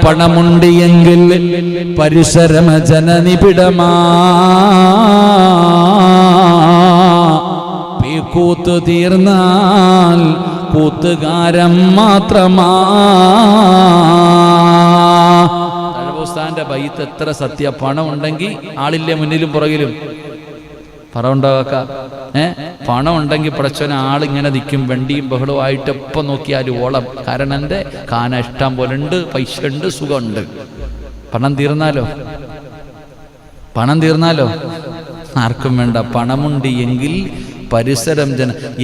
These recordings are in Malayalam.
പണമുണ്ട് എങ്കിൽ പരിസരം ജനനിബിഡമാ കൂത്തു തീർന്നാൽ കൂത്തുകാരം മാത്രമാ. തഴവസ്ഥാന്റെ ബൈത്ത് എത്ര സത്യ. പണം ഉണ്ടെങ്കിൽ ആളില്ലേ മുന്നിലും പുറകിലും. പണം ഉണ്ടാക്ക പണം ഉണ്ടെങ്കിൽ പടച്ചവന് ആളിങ്ങനെ നിൽക്കും. വണ്ടിയും ബഹളവും ആയിട്ട് എപ്പം നോക്കിയാലും ഓളം. കാരണം എൻ്റെ കാന ഇഷ്ടം പോലെ ഉണ്ട്, പൈസ ഉണ്ട്, സുഖമുണ്ട്. പണം തീർന്നാലോ ആർക്കും വേണ്ട. പണമുണ്ട് എങ്കിൽ പരിസരം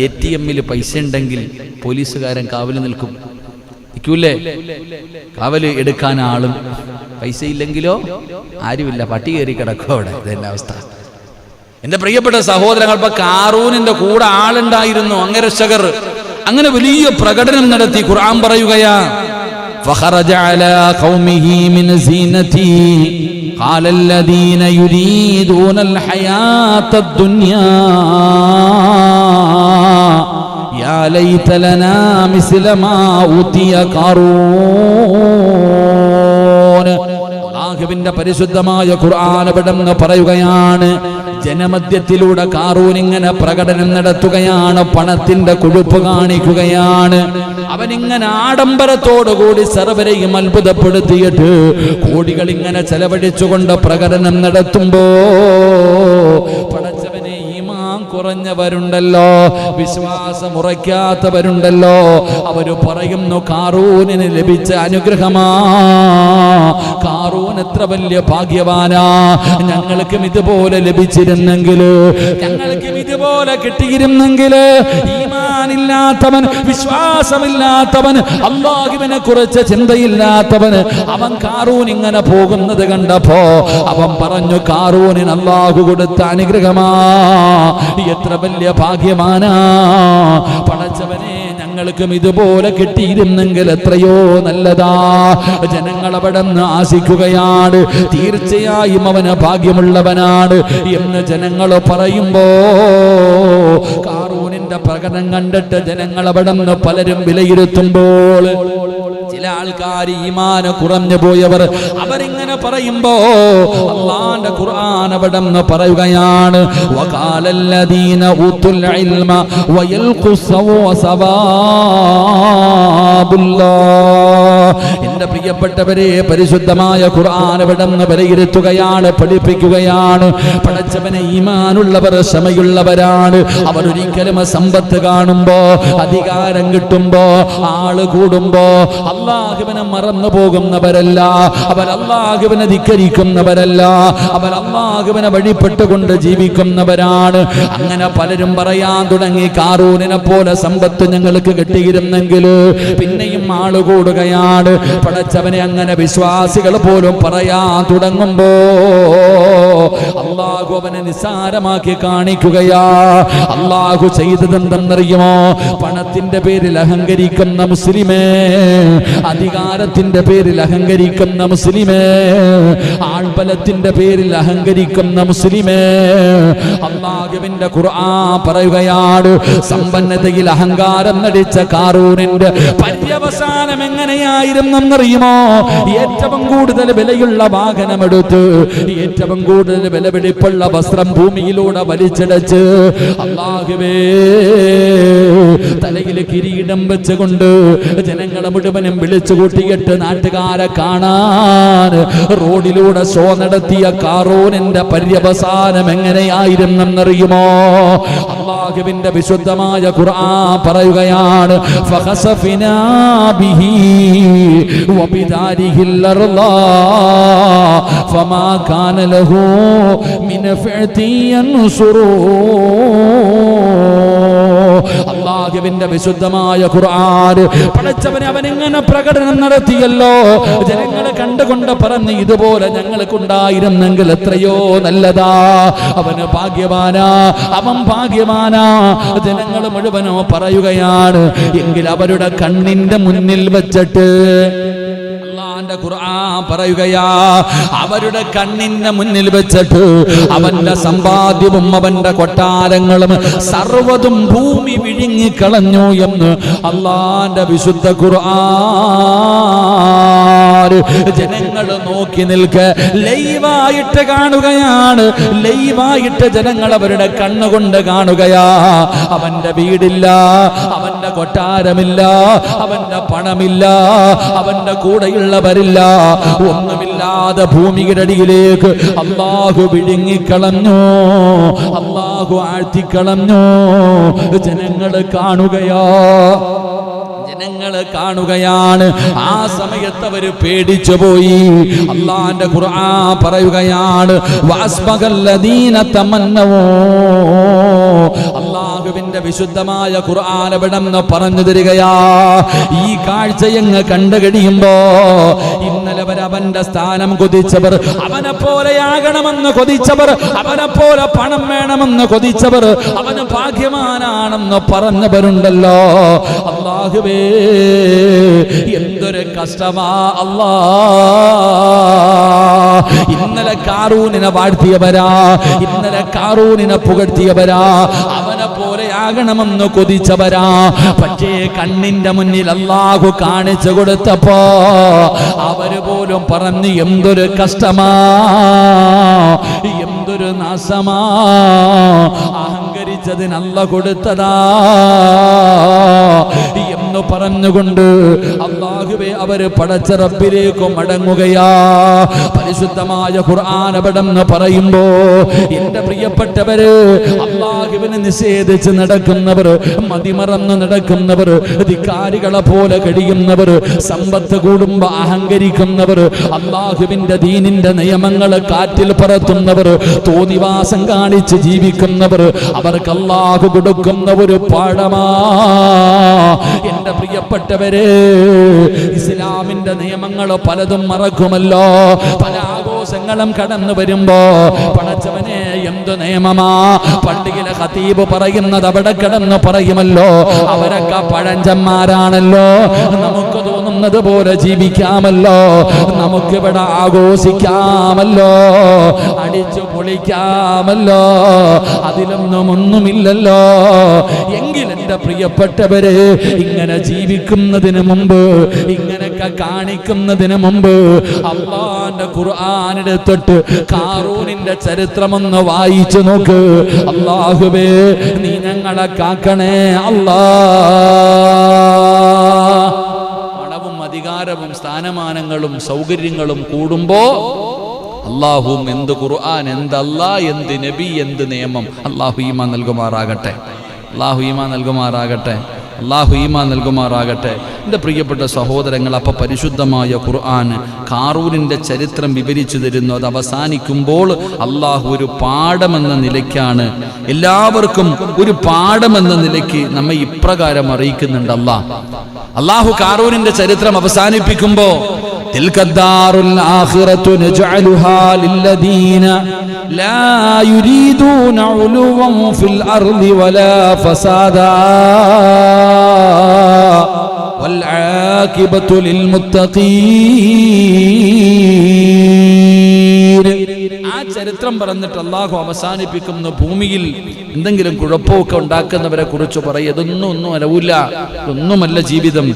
ATM പൈസ ഉണ്ടെങ്കിൽ പോലീസുകാരൻ കാവല് നിൽക്കും. നിൽക്കൂലേ? കാവല് എടുക്കാൻ ആളും. പൈസ ഇല്ലെങ്കിലോ ആരുമില്ല, പട്ടി കയറി കിടക്കും അവിടെ. ഇതെന്നെ അവസ്ഥ. എന്റെ പ്രിയപ്പെട്ട സഹോദരങ്ങൾ, ഇപ്പൊ കാറൂനിന്റെ കൂടെ ആളുണ്ടായിരുന്നു, അംഗരക്ഷകർ. അങ്ങനെ വലിയ പ്രകടനം നടത്തി. ഖുർആൻ പറയുകയാ, فخرج على قومه من زينته قال الذين يريدون الحياة الدنيا يا ليت لنا مثل ما أوتي قارون. അല്ലാഹുവിന്റെ പരിശുദ്ധമായ ഖുർആൻ ഇവിടെ പറയുകയാണ്, ജനമധ്യത്തിലൂടെ കാറൂൻ ഇങ്ങനെ പ്രകടനം നടത്തുകയാണ്, പണത്തിന്റെ കൊഴുപ്പ് കാണിക്കുകയാണ്. അവനിങ്ങനെ ആഡംബരത്തോടുകൂടി സർവരെയും അത്ഭുതപ്പെടുത്തിയിട്ട് കോടികൾ ഇങ്ങനെ ചെലവഴിച്ചുകൊണ്ട് പ്രകടനം നടത്തുമ്പോ പടച്ചവനെ ഈമാൻ കുറഞ്ഞവരുണ്ടല്ലോ, വിശ്വാസം ഉറയ്ക്കാത്തവരുണ്ടല്ലോ, അവര് പറയുന്നു കാറൂനിന് ലഭിച്ച അനുഗ്രഹമാ, കാറൂൻ എത്ര വലിയ ഭാഗ്യവാനാ, ഞങ്ങൾക്കും ഇതുപോലെ ലഭിച്ചിരുന്നെങ്കിൽ, ഞങ്ങൾക്കും ഇതുപോലെ കിട്ടിയിരുന്നെങ്കിൽ. ഈമാനില്ലാത്തവൻ, വിശ്വാസമില്ലാത്തവൻ, അല്ലാഹുവിനെ കുറിച്ച് ചിന്തയില്ലാത്തവൻ, അവൻ കാറൂൻ ഇങ്ങനെ പോകുന്നത് കണ്ടപ്പോ അവൻ പറഞ്ഞു, കാറൂനിന് അല്ലാഹു കൊടുത്ത അനുഗ്രഹമാ, എത്ര വലിയ ഭാഗ്യമാനാ. പടച്ചവനെ, ഞങ്ങൾക്കും ഇതുപോലെ കിട്ടിയിരുന്നെങ്കിൽ എത്രയോ നല്ലതാ. ജനങ്ങൾ അവിടെ നിന്ന് ആശിക്കുകയാണ്, തീർച്ചയായും അവന് ഭാഗ്യമുള്ളവനാണ് എന്ന് ജനങ്ങൾ പറയുമ്പോ കാറൂനിന്റെ പ്രകടനം കണ്ടിട്ട് ജനങ്ങൾ അവിടെ നിന്ന് പലരും വിലയിരുത്തുമ്പോൾ ചില ആൾക്കാർ ഈമാന് കുറഞ്ഞു പോയവർ അവരിങ്ങനെ പറയുമ്പോ അല്ലാഹുവിന്റെ ഖുർആൻ അവിടെ നിന്ന് പറയുകയാണ്, വഖാലല്ലദീന ഊതുൽ ഇൽമ വയൽഖുസവാബുല്ലാഹ്. എന്റെ പ്രിയപ്പെട്ടവരെ, പരിശുദ്ധമായ ഖുർആൻ അവിടെ നിന്ന് വിലയിരുത്തുകയാണ്, പഠിപ്പിക്കുകയാണ്. പടച്ചവനെ, ഈമാനുള്ളവർ ക്ഷമയുള്ളവരാണ്. അവർ ഒരിക്കലും സമ്പത്ത് കാണുമ്പോ, അധികാരം കിട്ടുമ്പോ, ആള് കൂടുമ്പോ അല്ലാഹുവിനെ മറന്നു പോകുന്നവരല്ല. അവർ അല്ലാഹുവിനെ ധിക്കരിക്കുന്നവരല്ല. അവർ അല്ലാഹുവിനെ വഴിപ്പെട്ടുകൊണ്ട് ജീവിക്കുന്നവരാണ്. അങ്ങനെ പലരും പറയാൻ തുടങ്ങി, കാറൂനിനെ പോലെ സമ്പത്ത് ഞങ്ങൾക്ക് കിട്ടിയിരുന്നെങ്കിൽ. പിന്നെയും ആള് കൂടുകയാണ്. പടച്ചവനെ, അങ്ങനെ വിശ്വാസികൾ പോലും പറയാൻ തുടങ്ങുമ്പോ അല്ലാഹു അവനെ നിസ്സാരമാക്കി കാണിക്കുകയാ. അല്ലാഹു ചെയ്തതെന്തെന്നറിയുമോ? പണത്തിന്റെ പേരിൽ അഹങ്കരിക്കുന്ന മുസ്ലിമേ, അധികാരത്തിന്റെ പേരിൽ അഹങ്കരിക്കുന്ന മുസ്ലിമേ, ആൾബലത്തിന്റെ പേരിൽ അഹങ്കരിക്കുന്ന മുസ്ലിമേ, അല്ലാഹുവിന്റെ ഖുർആൻ പറയുകയാണ്, സമ്പന്നതയിൽ അഹങ്കാരം നടിച്ച കാറൂനിന്റെ പര്യവസാനം എങ്ങനെയായിരുന്നെന്നറിയുമോ? ഏറ്റവും കൂടുതൽ വിലയുള്ള വാഹനമെടുത്ത്, ഏറ്റവും കൂടുതൽ വിലപിടിപ്പുള്ള വസ്ത്രം ഭൂമിയിലൂടെ വലിച്ചടച്ച്, അല്ലാഹുവേ, തലയിൽ കിരീടം വെച്ചുകൊണ്ട് ജനങ്ങളെ മുഴുവനും വിളിച്ചു കൂട്ടിയിട്ട് നാട്ടുകാരെ കാണാൻ റോഡിലൂടെ ഷോ നടത്തിയ കാറൂനിന്റെ പര്യവസാനം എങ്ങനെയായിരുന്നെന്നറിയുമോ? അല്ലാഹുവിന്റെ വിശുദ്ധമായ ഖുർആൻ പറയുകയാണ്, ഫഖസഫിനാ ബിഹി വബിദാരിഹിൽ അർള ഫമാ കാന ലഹു മിൻ ഫഅതി യൻസുറൂ. അല്ലാഹുവിന്റെ വിശുദ്ധമായ ഖുർആൻ പടച്ചവനെ അവനിങ്ങനെ പ്രകടനം നടത്തിയല്ലോ. ജനങ്ങളെ കണ്ടുകൊണ്ട് പറഞ്ഞ്, ഇതുപോലെ ഞങ്ങൾക്കുണ്ടായിരുന്നെങ്കിൽ എത്രയോ നല്ലതാ. അവന് ഭാഗ്യവാനാ, അവൻ ഭാഗ്യവാനാ. ജനങ്ങൾ മുഴുവനോ പറയുകയാണ്. എങ്കിൽ അവരുടെ കണ്ണിന്റെ മുന്നിൽ വെച്ചിട്ട് അല്ലാഹുവിന്റെ ഖുർആൻ പറയുകയാ, അവരുടെ കണ്ണിന്റെ മുന്നിൽ വെച്ചിട്ട് അവന്റെ സമ്പാദ്യവും അവന്റെ കൊട്ടാരങ്ങളും സർവ്വതും ഭൂമി വിഴുങ്ങിക്കളഞ്ഞു എന്ന് അല്ലാഹുവിന്റെ വിശുദ്ധ ഖുർആൻ. ജനങ്ങൾ നോക്കി നിൽക്കെ ലൈവായിട്ട് കാണുകയാണ്. ലൈവായിട്ട് ജനങ്ങൾ അവരുടെ കണ്ണുകൊണ്ട് കാണുകയാ. അവന്റെ വീടില്ല, അവന്റെ കൊട്ടാരമില്ല, അവന്റെ പണമില്ല, അവന്റെ കൂടെയുള്ളവരില്ല, ഒന്നുമില്ലാതെ ഭൂമിയുടെ അടിയിലേക്ക് അല്ലാഹു വിഴുങ്ങിക്കളഞ്ഞു, അല്ലാഹു ആഴ്ത്തിക്കളഞ്ഞു. ജനങ്ങൾ കാണുകയാ, ജനങ്ങൾ കാണുകയാണ്. ആ സമയത്ത് അവർ പേടിച്ചു പോയി. അല്ലാഹുവിന്റെ ഖുർആൻ പറയുകയാണ്, വഅസ്ബഗല്ലദീന തമന്നൂ. അല്ലാഹുവിന്റെ വിശുദ്ധമായ ഖുർആൻ എവിടെന്ന് പറഞ്ഞു തരികയാ. ഈ കാഴ്ചയങ്ങ് കണ്ടു കഴിയുമ്പോ ഇന്നലെ വരെ അവന്റെ സ്ഥാനം കൊതിച്ചവർ, അവനെ പോലെയാകണമെന്ന് കൊതിച്ചവർ, അവനെ പോലെ പണം വേണമെന്ന് കൊതിച്ചവർ, അവന് ഭാഗ്യവാനാണെന്ന് പറഞ്ഞവരുണ്ടല്ലോ. അല്ലാഹുവേ, എന്തൊരു കഷ്ടമാ അല്ലാ. ഇന്നലെ കാറൂനിനെ വാഴ്ത്തിയവരാ, ഇന്നലെ കാറൂനിനെ പുകഴ്ത്തിയവരാ, അവനെ പോലെ ആകണമെന്ന് കൊതിച്ചവരാ. പക്ഷേ കണ്ണിന്റെ മുന്നിൽ അല്ലാഹു കാണിച്ചു കൊടുത്തപ്പോ അവര് പോലും പറഞ്ഞു, എന്തൊരു കഷ്ടമാ, എന്തൊരു നാശമാ. അഹങ്കരിച്ചതിന് അല്ലാഹു കൊടുത്തതാ എന്ന് പറഞ്ഞുകൊണ്ട് അല്ലാഹുവേ അവര് പടച്ച റബ്ബിലേക്ക് മടങ്ങുകയാ. പരിശുദ്ധമായ ഖുർആൻ അവിടെന്ന് പറയുമ്പോ എന്റെ പ്രിയപ്പെട്ടവര്, അല്ലാഹുവിനെ നിഷേധിച്ച് നടക്കുന്നവർ, മതിമറന്ന് നടക്കുന്നവർ, ധിക്കാരികളെ പോലെ കഴിയുന്നവർ, സമ്പത്ത് കൂടുമ്പോ അഹങ്കരിക്കുന്നവർ, അല്ലാഹുവിന്റെ ദീനിന്റെ നിയമങ്ങളെ കാറ്റിൽ പറത്തുന്നവർ, തോന്നിവാസം കാണിച്ച് ജീവിക്കുന്നവർ, അവർക്ക് അല്ലാഹു കൊടുക്കുന്ന ഒരു പാഠമാ. എന്റെ പ്രിയപ്പെട്ടവരെ, ഇസ്ലാമിന്റെ നിയമങ്ങൾ പലതും മറക്കുമല്ലോ. പല ആഘോഷങ്ങളും കടന്നു വരുമ്പോ പടച്ചവനെ എന്തു നിയമമാ. പള്ളിയിലെ ഖതീബ് പറയുന്നത് അവിടെ കിടന്ന് പറയുമല്ലോ. അവരൊക്കെ പഴഞ്ചന്മാരാണല്ലോ, നമുക്ക് തോന്നുന്നത് പോലെ ജീവിക്കാമല്ലോ, നമുക്കിവിടെ ആഘോഷിക്കാമല്ലോ, അടിച്ചു പൊളിക്കാമല്ലോ, അതിലൊന്നും ഒന്നുമില്ലല്ലോ. എങ്കിൽ എന്റെ പ്രിയപ്പെട്ടവരെ, ഇങ്ങനെ ജീവിക്കുന്നതിന് മുമ്പ്, ഇങ്ങനെയൊക്കെ കാണിക്കുന്നതിന് മുമ്പ് അല്ലാഹുവിന്റെ ഖുർആൻ എടുത്തിട്ട് കാറൂനിന്റെ ചരിത്രമൊന്ന് വായിച്ചു നോക്ക്. അല്ലാഹുവേ, നീ ഞങ്ങളെ കാക്കണേ അല്ലാ. പണവും അധികാരവും സ്ഥാനമാനങ്ങളും സൗകര്യങ്ങളും കൂടുമ്പോ അല്ലാഹുവും എന്ത് ഖുർആൻ, എന്ത് അല്ലാഹ്, എന്ത് നബി, എന്ത് നിയമം. അല്ലാഹു ഈമാൻ നൽകുമാറാകട്ടെ, അല്ലാഹു ഈമാൻ നൽകുമാറാകട്ടെ, അല്ലാഹു ഈമാൻ നൽകുമാറാകട്ടെ. എൻ്റെ പ്രിയപ്പെട്ട സഹോദരങ്ങൾ, അപ്പോൾ പരിശുദ്ധമായ ഖുർആൻ കാറൂനിൻ്റെ ചരിത്രം വിവരിച്ചു തരുന്നു. അത് അവസാനിക്കുമ്പോൾ അല്ലാഹു ഒരു പാഠമെന്ന നിലയ്ക്കാണ്, എല്ലാവർക്കും ഒരു പാഠമെന്ന നിലയ്ക്ക് നമ്മെ ഇപ്രകാരം അറിയിക്കുന്നുണ്ട്. അല്ലാഹു കാറൂനിൻ്റെ ചരിത്രം അവസാനിപ്പിക്കുമ്പോ തിൽക്കദ്ദാറുൽ ആഖിറതു നജഅലുഹാ ലില്ലദീന ലാ യുരീദൂന ഉലുവൻ ഫിൽ അർളി വലാ ഫസാദാ വൽ ആഖിബതു ലിൽ മുത്തഖീൻ. ആ ചരിത്രം പറഞ്ഞിട്ട് അല്ലാഹു അവസാനിപ്പിക്കുന്ന ഭൂമിയിൽ എന്തെങ്കിലും കുഴപ്പമൊക്കെ ഉണ്ടാക്കുന്നവരെ കുറിച്ച് പറയും. ഇതൊന്നും അലവില്ല, ഇതൊന്നുമല്ല ജീവിതം.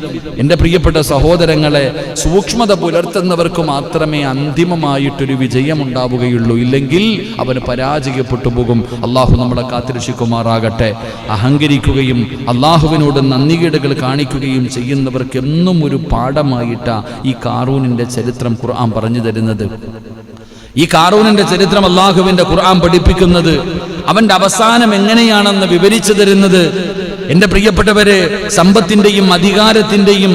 എൻ്റെ പ്രിയപ്പെട്ട സഹോദരങ്ങളെ, സൂക്ഷ്മത പുലർത്തുന്നവർക്ക് മാത്രമേ അന്തിമമായിട്ടൊരു വിജയം ഉണ്ടാവുകയുള്ളൂ. ഇല്ലെങ്കിൽ അവന് പരാജയപ്പെട്ടു പോകും. അള്ളാഹു നമ്മളെ കാത്തിരക്ഷിക്കുമാറാകട്ടെ. അഹങ്കരിക്കുകയും അള്ളാഹുവിനോട് നന്ദികേടുകൾ കാണിക്കുകയും ചെയ്യുന്നവർക്ക് എന്നും ഒരു പാഠമായിട്ടാ ഈ കാറൂനിൻ്റെ ചരിത്രം ഖുർആൻ പറഞ്ഞു തരുന്നത്. ഈ കാറൂനിന്റെ ചരിത്രം അല്ലാഹുവിന്റെ ഖുർആൻ പഠിപ്പിക്കുന്നത്, അവന്റെ അവസാനം എങ്ങനെയാണെന്ന് വിവരിച്ചു തരുന്നത്. എൻ്റെ പ്രിയപ്പെട്ടവരെ, സമ്പത്തിന്റെയും അധികാരത്തിന്റെയും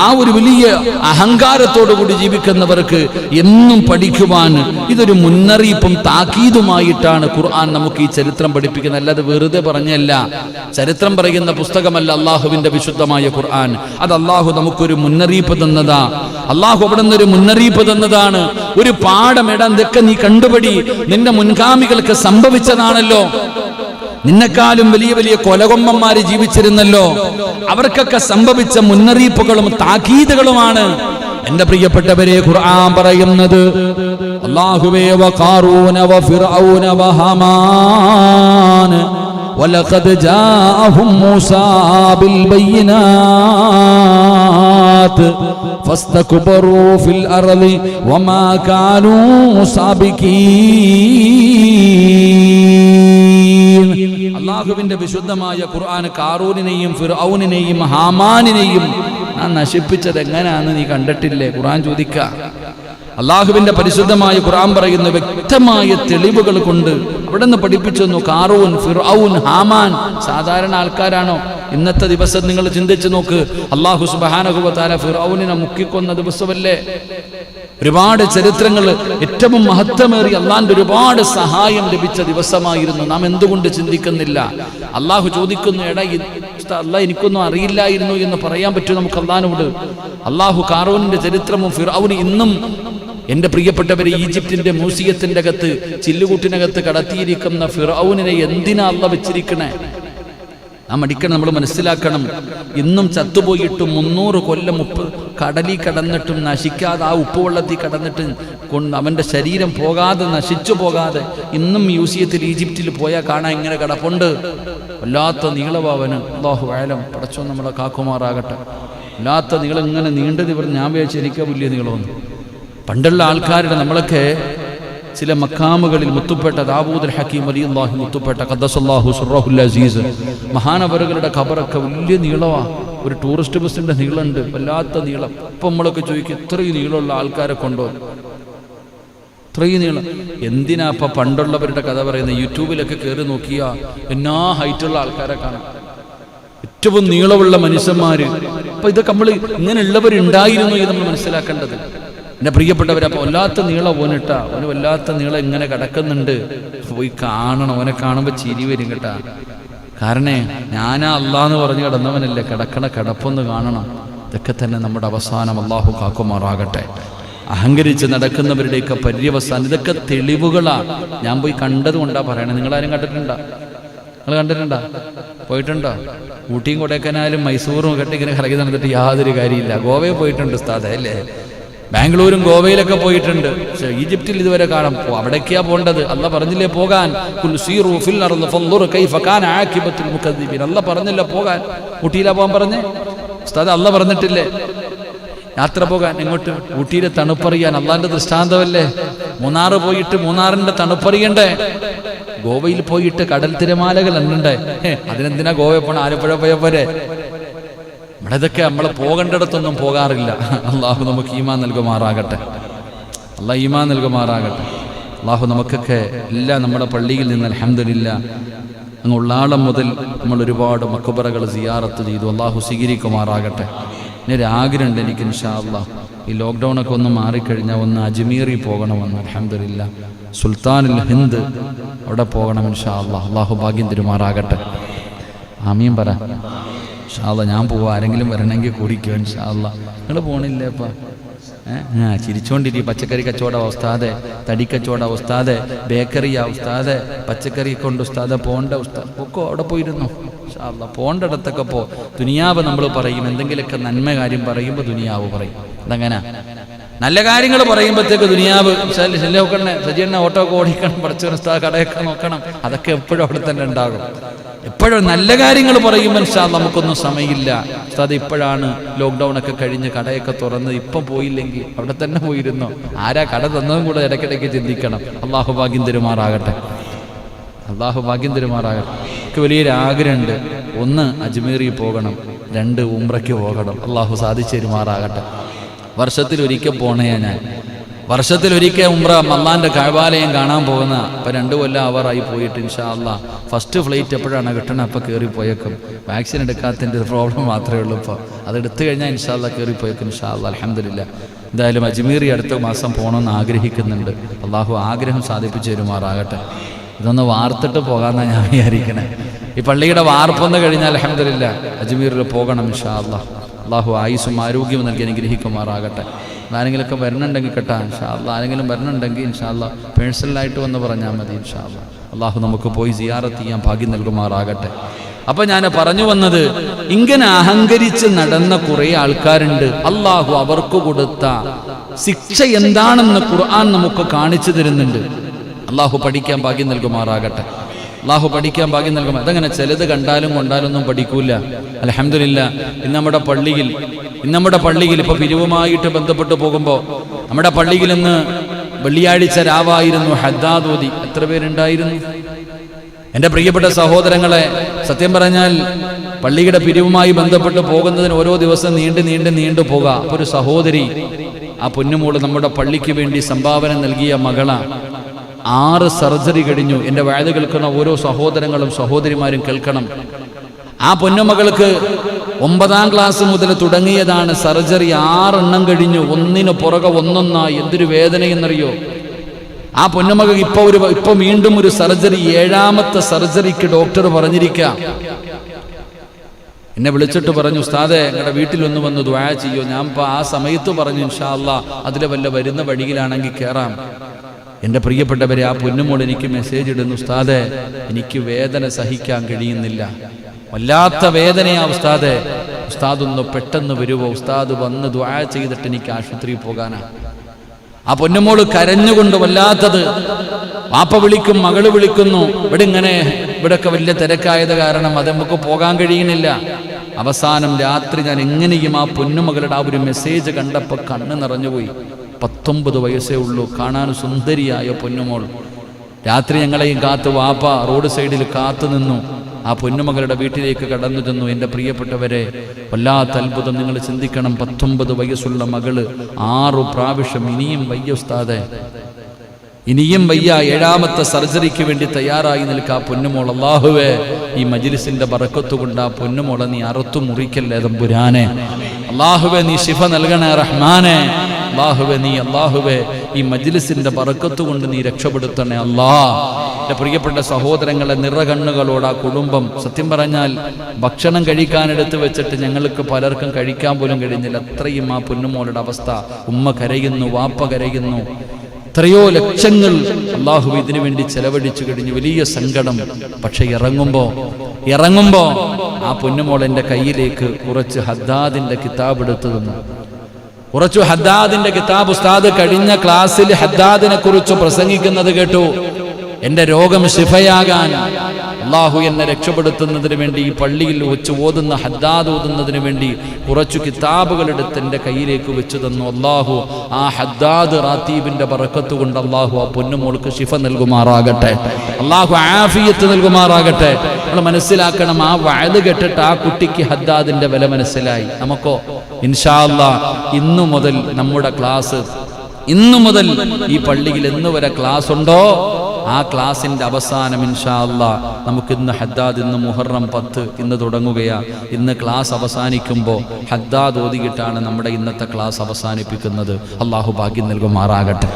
ആ ഒരു വലിയ അഹങ്കാരത്തോടുകൂടി ജീവിക്കുന്നവർക്ക് എന്നും പഠിക്കുവാൻ ഇതൊരു മുന്നറിയിപ്പും താക്കീതുമായിട്ടാണ് ഖുർആൻ നമുക്ക് ഈ ചരിത്രം പഠിപ്പിക്കുന്നത്. അല്ലാതെ വെറുതെ പറഞ്ഞല്ല. ചരിത്രം പറയുന്ന പുസ്തകമല്ല അള്ളാഹുവിന്റെ വിശുദ്ധമായ ഖുർആൻ. അത് അള്ളാഹു നമുക്കൊരു മുന്നറിയിപ്പ് തന്നതാ. അള്ളാഹു അവിടെ നിന്നൊരു മുന്നറിയിപ്പ് തന്നതാണ്, ഒരു പാഠം. ഇതൊക്കെ നീ കണ്ടുപടി, നിന്റെ മുൻഗാമികൾക്ക് സംഭവിച്ചതാണല്ലോ. നിന്നെക്കാളും വലിയ വലിയ കൊലകൊമ്പന്മാര് ജീവിച്ചിരുന്നല്ലോ, അവർക്കൊക്കെ സംഭവിച്ച മുന്നറിയിപ്പുകളും താക്കീതുകളുമാണ്. എന്റെ പ്രിയപ്പെട്ടവരെ, ഖുർആൻ പറയുന്നത്, അല്ലാഹുവേ വഖാറൂന വഫിർഔന വഹമാൻ വലഖദ് ജാഅഹും മൂസാ ബിൽ ബയ്യിനാത്ത് ഫസ്തക്ബറൂ ഫിൽ അർളി വമാ കാനൂ സാബിഖീൻ. അല്ലാഹുവിന്റെ വിശുദ്ധമായ ഖുർആൻ കാറൂനിനെയും ഫിർഔനിനെയും ഹാമാനിനെയും ഞാൻ നശിപ്പിച്ചത് എങ്ങനെയാണെന്ന് നീ കണ്ടിട്ടില്ലേ? ഖുർആൻ ചോദിക്ക. അള്ളാഹുവിന്റെ പരിശുദ്ധമായ ഖുർആൻ പറയുന്ന വ്യക്തമായ തെളിവുകൾ കൊണ്ട് അവിടെ നിന്ന് പഠിപ്പിച്ചു തന്നു. കാറൂൻ, ഫിർഔൻ, ഹാമാൻ സാധാരണ ആൾക്കാരാണോ? ഇന്നത്തെ ദിവസം നിങ്ങൾ ചിന്തിച്ചു നോക്ക്. അള്ളാഹു സുബ്ഹാനഹു വ തആല ഫിർഔനിനെ മുക്കിക്കൊന്ന ദിവസമല്ലേ? ഒരുപാട് ചരിത്രങ്ങൾ, ഏറ്റവും മഹത്വമേറിയ അള്ളാന്റെ ഒരുപാട് സഹായം ലഭിച്ച ദിവസമായിരുന്നു. നാം എന്തുകൊണ്ട് ചിന്തിക്കുന്നില്ല? അള്ളാഹു ചോദിക്കുന്നു, എടാ അള്ളാഹ് എനിക്കൊന്നും അറിയില്ലായിരുന്നു എന്ന് പറയാൻ പറ്റും നമുക്ക് അള്ളാഹിനോട്? അള്ളാഹു കാറൂനിന്റെ ചരിത്രവും ഫിർഔന് ഇന്നും എന്റെ പ്രിയപ്പെട്ടവരെ ഈജിപ്തിന്റെ മ്യൂസിയത്തിന്റെ അകത്ത് ചില്ലുകൂട്ടിനകത്ത് കടത്തിയിരിക്കുന്ന ഫിർഔനിനെ എന്തിനാ അള്ളാഹ് വെച്ചിരിക്കണേ? നാം അടിക്കണം, നമ്മൾ മനസ്സിലാക്കണം. ഇന്നും ചത്തുപോയിട്ടും 300 കൊല്ലം കടലിൽ കടന്നിട്ടും നശിക്കാതെ, ആ ഉപ്പുവെള്ളത്തിൽ കടന്നിട്ടും അവൻ്റെ ശരീരം പോകാതെ, നശിച്ചു പോകാതെ ഇന്നും മ്യൂസിയത്തിൽ ഈജിപ്തിൽ പോയാൽ കാണാൻ ഇങ്ങനെ കിടപ്പുണ്ട്. വല്ലാത്ത നീളവാവന്, അല്ലാഹു ആലം, പടച്ചോ നമ്മളെ കാക്കുമാറാകട്ടെ. വല്ലാത്ത നീളം, ഇങ്ങനെ നീണ്ടു നിവർ. ഞാൻ വിചാരിച്ചു എനിക്ക് വലിയ നീളമൊന്നും. പണ്ടുള്ള ആൾക്കാരുടെ, നമ്മളൊക്കെ ചില മക്കാമുകളിൽ മുത്തുപ്പെട്ട ദാവൂദ് ഹക്കീം റളിയല്ലാഹു മുത്തുപ്പെട്ട ഖദ്ദസല്ലാഹു സിർറഹുൽ അസീസ് മഹാനവറുകളുടെ ഖബറൊക്കെ വലിയ നീളമാണ്. ഒരു ടൂറിസ്റ്റ് ബസ്സിന്റെ നീളമുണ്ട്, വല്ലാത്ത നീളം. ഇപ്പം നമ്മളൊക്കെ ചോദിക്കും, ഇത്രയും നീളമുള്ള ആൾക്കാരെ കൊണ്ടുവന്നു, ഇത്രയും നീളം എന്തിനാ? അപ്പം പണ്ടുള്ളവരുടെ കഥ പറയുന്നത് യൂട്യൂബിലൊക്കെ കയറി നോക്കിയാൽ എന്നാ ഹൈറ്റുള്ള ആൾക്കാരെ കാണാം, ഏറ്റവും നീളമുള്ള മനുഷ്യന്മാര്. അപ്പൊ ഇതൊക്കെ നമ്മൾ ഇങ്ങനെയുള്ളവരുണ്ടായിരുന്നു എന്ന് നമ്മൾ മനസ്സിലാക്കേണ്ടത്. എൻ്റെ പ്രിയപ്പെട്ടവരെ, അപ്പോൾ വല്ലാത്ത നീളം ഓനിട്ടാ, അവന് വല്ലാത്ത നീളം ഇങ്ങനെ കിടക്കുന്നുണ്ട്. പോയി കാണണം, അവനെ കാണുമ്പോൾ ചിരി വരും കേട്ടാ. കാരണം ഞാനാ അല്ലാന്ന് പറഞ്ഞ് കിടന്നവനല്ലേ, കിടക്കണ കിടപ്പൊന്ന് കാണണം. ഇതൊക്കെ തന്നെ നമ്മുടെ അവസാനം. അള്ളാഹു കാക്കുമാറാകട്ടെ. അഹങ്കരിച്ച് നടക്കുന്നവരുടെയൊക്കെ പര്യവസാനം ഇതൊക്കെ തെളിവുകളാണ്. ഞാൻ പോയി കണ്ടത് കൊണ്ടാ പറയണേ. നിങ്ങളാരും കണ്ടിട്ടുണ്ടോ? നിങ്ങൾ കണ്ടിട്ടുണ്ടോ? പോയിട്ടുണ്ടോ? ഊട്ടിയും കൊടൈക്കനാലും മൈസൂറും ഒക്കെ ഇങ്ങനെ കറങ്ങി നടന്നിട്ട് യാതൊരു കാര്യമില്ല. ഗോവയിൽ പോയിട്ടുണ്ട് ഉസ്താദ് അല്ലേ? ബാംഗ്ലൂരും ഗോവയിലൊക്കെ പോയിട്ടുണ്ട്. പക്ഷെ ഈജിപ്തിൽ ഇതുവരെ കാണാം. അവിടേക്കാ പോകേണ്ടത്. അള്ളാഹ് പറഞ്ഞില്ലേ പോകാൻ? അള്ളാഹ് പറഞ്ഞില്ല പോകാൻ. ഊട്ടിയിലാ പോകാൻ പറഞ്ഞേ ഉസ്താദ്? അള്ളാഹ് പറഞ്ഞിട്ടില്ലേ യാത്ര പോകാൻ? എങ്ങോട്ട്? ഊട്ടിയിലെ തണുപ്പറിയാൻ. അള്ളാഹിന്റെ ദൃഷ്ടാന്തമല്ലേ. മൂന്നാറ് പോയിട്ട് മൂന്നാറിന്റെ തണുപ്പറിയണ്ടേ? ഗോവയിൽ പോയിട്ട് കടൽ തിരമാലകൾ എണ്ണണ്ടേ? അതിനെന്തിനാ ഗോവയിൽ പോണ? ആലപ്പുഴ പോയ പോരെ? ഇവിടെ ഇതൊക്കെ നമ്മൾ പോകേണ്ടിടത്തൊന്നും പോകാറില്ല. അള്ളാഹു നമുക്ക് ഈമാൻ നൽകുമാറാകട്ടെ. അള്ളാഹ് ഈമാൻ നൽകുമാറാകട്ടെ. അള്ളാഹു നമുക്കൊക്കെ എല്ലാം നമ്മുടെ പള്ളിയിൽ നിന്ന് അൽഹംദുലില്ലാ അങ്ങ് ഉള്ളാളം മുതൽ നമ്മൾ ഒരുപാട് മക്ബറകൾ സിയാറത്ത് ചെയ്തു. അള്ളാഹു സ്വീകരിക്കുമാറാകട്ടെ. ഇനി ഒരു ആഗ്രഹമുണ്ട് എനിക്ക് ഇൻഷാ അള്ളാഹ്. ഈ ലോക്ക്ഡൗണൊക്കെ ഒന്ന് മാറിക്കഴിഞ്ഞാൽ ഒന്ന് അജ്മീറിൽ പോകണമെന്ന്. അൽഹംദുലില്ലാ സുൽത്താനുൽ ഹിന്ദ് അവിടെ പോകണം ഇൻഷാ അള്ളാഹ്. അള്ളാഹു ഭാഗ്യം തരുമാറാകട്ടെ. ആമീൻ പറ ഇൻഷാ അള്ളാഹ്. ഞാൻ പോവാം, ആരെങ്കിലും വരണമെങ്കിൽ കൂടിക്കോ ഇൻഷാ അള്ളാഹ്. നിങ്ങൾ പോണില്ലേ അപ്പം? ചിരിച്ചോണ്ടിരിക്കും. പച്ചക്കറി കച്ചവടം ഉസ്താദെ, തടി കച്ചവടം ഉസ്താദെ, ബേക്കറിയാ ഉസ്താദെ, പച്ചക്കറി കൊണ്ട് ഉസ്താദെ പോണ്ട ഉസ്താദ് ഒക്കെ അവിടെ പോയിരുന്നു. ഇൻഷാ അള്ളാഹ് പോണ്ടിടത്തൊക്കെ പോ. ദുനിയാവ് നമ്മൾ പറയും, എന്തെങ്കിലുമൊക്കെ നന്മ കാര്യം പറയുമ്പോൾ ദുനിയാവ് പറയും. അതങ്ങനെ നല്ല കാര്യങ്ങൾ പറയുമ്പോഴത്തേക്ക് ദുനിയാവ് ശല്യമൊക്കെ സജീവനെ ഓട്ടോ ഒക്കെ ഓടിക്കണം, പഠിച്ചവൻ ഉസ്താദ് കടയൊക്കെ നോക്കണം. അതൊക്കെ എപ്പോഴും അവിടെ തന്നെ ഉണ്ടാകും. എപ്പോഴും നല്ല കാര്യങ്ങൾ പറയുമ്പോൾ ഇൻഷാ അല്ലാഹ് നമുക്കൊന്നും സമയമില്ല ഉസ്താദ്. ഇപ്പോഴാണ് ലോക്ക്ഡൗൺ ഒക്കെ കഴിഞ്ഞ് കടയൊക്കെ തുറന്ന്, ഇപ്പം പോയില്ലെങ്കിൽ അവിടെ തന്നെ പോയിരുന്നു. ആരാ കട തന്നതും കൂടെ ഇടയ്ക്കിടയ്ക്ക് ചിന്തിക്കണം. അള്ളാഹു ഭാഗ്യം തരുമാറാകട്ടെ. അള്ളാഹു ഭാഗ്യം തരുമാറാകട്ടെ. എനിക്ക് വലിയൊരു ആഗ്രഹമുണ്ട്. 1 അജ്മീറിൽ പോകണം, 2 ഉംറയ്ക്ക് പോകണം. അള്ളാഹു സാധിച്ചു തരുമാറാകട്ടെ. വർഷത്തിലൊരിക്കൽ പോണേ ഞാൻ. വർഷത്തിലൊരിക്കൽ ഉംറ അള്ളാന്റെ കഅബാലയം കാണാൻ പോകുന്ന. ഇപ്പം 2 കൊല്ലം അവറായി പോയിട്ട് ഇൻഷാ അള്ളാഹ് ഫസ്റ്റ് ഫ്ലൈറ്റ് എപ്പോഴാണ് കിട്ടണം അപ്പം കയറിപ്പോയേക്കും. വാക്സിൻ എടുക്കാത്തതിൻ്റെ ഒരു പ്രോബ്ലം മാത്രമേ ഉള്ളൂ. ഇപ്പോൾ അതെടുത്തു കഴിഞ്ഞാൽ ഇൻഷാ അള്ളാഹ് കയറിപ്പോയേക്കും ഇൻഷാ അള്ളാഹ്. അൽഹംദുലില്ലാ. എന്തായാലും അജ്മീറി അടുത്ത മാസം പോകണമെന്ന് ആഗ്രഹിക്കുന്നുണ്ട്. അള്ളാഹു ആഗ്രഹം സാധിപ്പിച്ചു തരുമാറാകട്ടെ. ഇതൊന്ന് വാർത്തിട്ട് പോകാമെന്നാണ് ഞാൻ വിചാരിക്കണേ. ഈ പള്ളിയുടെ വാർപ്പൊന്ന് കഴിഞ്ഞാൽ അൽഹംദുലില്ലാ അജ്മീറിൽ പോകണം ഇൻഷാ അള്ളാഹ്. അള്ളാഹു ആയുസ്സും ആരോഗ്യവും നൽകി അനുഗ്രഹിക്കുമാറാകട്ടെ. ആരെങ്കിലുമൊക്കെ വരണുണ്ടെങ്കിൽ കേട്ടാ ഇൻഷാ അള്ളാഹ്. ആരെങ്കിലും വരണുണ്ടെങ്കിൽ ഇൻഷാ അള്ളാഹ് പേഴ്സണലായിട്ട് വന്ന് പറഞ്ഞാൽ മതി ഇൻഷാ അള്ളാഹ്. അള്ളാഹു നമുക്ക് പോയി സിയാറത്ത് ചെയ്യാൻ ഭാഗ്യം നൽകുമാറാകട്ടെ. അപ്പൊ ഞാൻ പറഞ്ഞു വന്നത്, ഇങ്ങനെ അഹങ്കരിച്ച് നടന്ന കുറെ ആൾക്കാരുണ്ട്. അള്ളാഹു അവർക്ക് കൊടുത്ത ശിക്ഷ എന്താണെന്ന് ഖുർആൻ നമുക്ക് കാണിച്ചു തരുന്നുണ്ട്. അള്ളാഹു പഠിക്കാൻ ഭാഗ്യം നൽകുമാറാകട്ടെ. അള്ളാഹു പഠിക്കാൻ ഭാഗ്യം നൽകും. അതങ്ങനെ ചിലത് കണ്ടാലും കൊണ്ടാലൊന്നും പഠിക്കൂല. അൽഹംദുലില്ലാ ഇന്ന് നമ്മുടെ പള്ളിയിൽ ഇപ്പൊ പിരിവുമായിട്ട് ബന്ധപ്പെട്ട് പോകുമ്പോൾ നമ്മുടെ പള്ളിയിൽ ഇന്ന് വെള്ളിയാഴ്ച രാവായിരുന്നു ഹദ്ദാദ് ഓതി. എത്ര പേരുണ്ടായിരുന്നു? എൻ്റെ പ്രിയപ്പെട്ട സഹോദരങ്ങളെ, സത്യം പറഞ്ഞാൽ പള്ളിയുടെ പിരിവുമായി ബന്ധപ്പെട്ട് പോകുന്നതിന് ഓരോ ദിവസം നീണ്ടു പോകാം. അപ്പോൾ ഒരു സഹോദരി, ആ പൊന്നുമോള് നമ്മുടെ പള്ളിക്ക് വേണ്ടി സംഭാവന നൽകിയ മകള 6 സർജറി കഴിഞ്ഞു. എൻ്റെ വയത് കേൾക്കുന്ന ഓരോ സഹോദരങ്ങളും സഹോദരിമാരും കേൾക്കണം. ആ പൊന്നുമകൾക്ക് 9ാം ക്ലാസ് മുതൽ തുടങ്ങിയതാണ് സർജറി. 6 എണ്ണം കഴിഞ്ഞു, ഒന്നിനു പുറകെ ഒന്നൊന്നായി. എന്തൊരു വേദനയെന്നറിയോ? ആ പൊന്നുമകൾ ഇപ്പൊ വീണ്ടും ഒരു സർജറി, 7ാമത്തെ സർജറിക്ക് ഡോക്ടർ പറഞ്ഞിരിക്കാം. എന്നെ വിളിച്ചിട്ട് പറഞ്ഞു, ഉസ്താദേ നിങ്ങളുടെ വീട്ടിലൊന്ന് വന്ന് ദുആ ചെയ്യോ. ഞാൻ ഇപ്പൊ ആ സമയത്ത് പറഞ്ഞു ഇൻഷാ അല്ലാ അതിലെ വല്ല വരുന്ന വഴിയിലാണെങ്കിൽ കയറാം. എൻ്റെ പ്രിയപ്പെട്ടവരെ, ആ പൊന്നുമോൾ എനിക്ക് മെസ്സേജ് ഇടുന്നു, ഉസ്താദേ എനിക്ക് വേദന സഹിക്കാൻ കഴിയുന്നില്ല, വല്ലാത്ത വേദനയാ ഉസ്താദേ, ഉസ്താദ് ഒന്ന് പെട്ടെന്ന് വരുവോ, ഉസ്താദ് വന്ന് ദുആ ചെയ്തിട്ട് എനിക്ക് ആശുപത്രിയിൽ പോകാനാ. ആ പൊന്നുമോള് കരഞ്ഞുകൊണ്ട് വല്ലാത്തത്. വാപ്പ വിളിക്കും, മകള് വിളിക്കുന്നു. ഇവിടെയൊക്കെ വലിയ തിരക്കായത് കാരണം അത് നമുക്ക് പോകാൻ കഴിയുന്നില്ല. അവസാനം രാത്രി ഞാൻ എങ്ങനെയും ആ പൊന്നുമകളുടെ ആ ഒരു മെസ്സേജ് കണ്ടപ്പോൾ കണ്ണ് നിറഞ്ഞുപോയി. 19 വയസ്സേ ഉള്ളൂ, കാണാൻ സുന്ദരിയായ പൊന്നുമോൾ. രാത്രി ഞങ്ങളെയും കാത്ത് വാപ്പ റോഡ് സൈഡിൽ കാത്തു നിന്നു. ആ പൊന്നുമകളുടെ വീട്ടിലേക്ക് കടന്നു ചെന്നു. എൻ്റെ പ്രിയപ്പെട്ടവരെ, വല്ലാത്ത അത്ഭുതം. നിങ്ങൾ ചിന്തിക്കണം, 19 വയസ്സുള്ള മകള് 6 പ്രാവശ്യം ഇനിയും വയ്യ ഉസ്താദേ, ഇനിയും വയ്യ, 7ാമത്തെ സർജറിക്ക് വേണ്ടി തയ്യാറായി നിൽക്കുക പൊന്നുമോൾ. അല്ലാഹുവേ ഈ മജ്ലിസിന്റെ ബറക്കത്ത് കൊണ്ട് ആ പൊന്നുമോളെ നീ അറുത്തു മുറിക്കല്ലേ തമ്പുരാനെ. അല്ലാഹുവേ നീ ശിഫ നൽകണേ റഹ്മാനെ. അല്ലാഹുവേ ഈ മജ്ലിസിന്റെ ബറക്കത്ത് കൊണ്ട് നീ രക്ഷപ്പെടുത്തണേ അല്ലാ. എൻ്റെ പ്രിയപ്പെട്ട സഹോദരങ്ങളെ, നിറകണ്ണുകളോട് ആ കുടുംബം, സത്യം പറഞ്ഞാൽ ഭക്ഷണം കഴിക്കാനെടുത്ത് വെച്ചിട്ട് ഞങ്ങൾക്ക് പലർക്കും കഴിക്കാൻ പോലും കഴിഞ്ഞില്ല. അത്രയും ആ പൊന്നുമോളുടെ അവസ്ഥ. ഉമ്മ കരയുന്നു, വാപ്പ കരയുന്നു. എത്രയോ ലക്ഷങ്ങൾ അല്ലാഹു ഇതിനു വേണ്ടി ചെലവഴിച്ചു കഴിഞ്ഞു. വലിയ സങ്കടം. പക്ഷെ ഇറങ്ങുമ്പോ ആ പൊന്നുമോൾ എൻ്റെ കയ്യിലേക്ക് കുറച്ച് ഹദ്ദാദിന്റെ കിതാബ് എടുത്തു തന്നു. കുറച്ചു ഹദ്ദാദിന്റെ കിതാബ്. ഉസ്താദ് കഴിഞ്ഞ ക്ലാസ്സിൽ ഹദ്ദാദിനെ കുറിച്ച് പ്രസംഗിക്കുന്നത് കേട്ടു. എൻ്റെ രോഗം ശിഫയാകാൻ, അല്ലാഹു എന്നെ രക്ഷപ്പെടുത്തുന്നതിന് വേണ്ടി ഈ പള്ളിയിൽ വെച്ച് ഓതുന്ന ഹദ്ദാദ് ഓതുന്നതിന് വേണ്ടി കുറച്ചു കിതാബുകൾ എടുത്ത് എൻ്റെ കയ്യിലേക്ക് വെച്ചു തന്നു. അല്ലാഹു ആ ഹദ്ദാദ് റാത്തീബിന്റെ ബറക്കത്ത് കൊണ്ട് അല്ലാഹു ആ പൊന്നുമോൾക്ക് ശിഫ നൽകുമാറാകട്ടെ, അല്ലാഹു ആഫിയത്ത് നൽകുമാറാകട്ടെ. നമ്മൾ മനസ്സിലാക്കണം, ആ വഅദ് കേട്ടിട്ട് ആ കുട്ടിക്ക് ഹദ്ദാദിന്റെ വില മനസ്സിലായി. നമുക്കോ ഇൻഷാ അല്ലാഹ് ഇന്നു മുതൽ നമ്മുടെ ക്ലാസ്, ഇന്നു മുതൽ ഈ പള്ളിയിൽ എന്ന് വരെ ക്ലാസ് ഉണ്ടോ ആ ക്ലാസിന്റെ അവസാനം ഇൻഷാ അല്ലാഹ് നമുക്ക് ഇന്ന് ഹദ്ദാദ്, ഇന്ന് മുഹറം 10 ഇന്ന് തുടങ്ങുകയാ. ഇന്ന് ക്ലാസ് അവസാനിക്കുമ്പോൾ ഹദ്ദാദ് ഓതിയിട്ടാണ് നമ്മുടെ ഇന്നത്തെ ക്ലാസ് അവസാനിപ്പിക്കുന്നത്. അല്ലാഹു ഭാഗ്യം നൽകുമാറാകട്ടെ.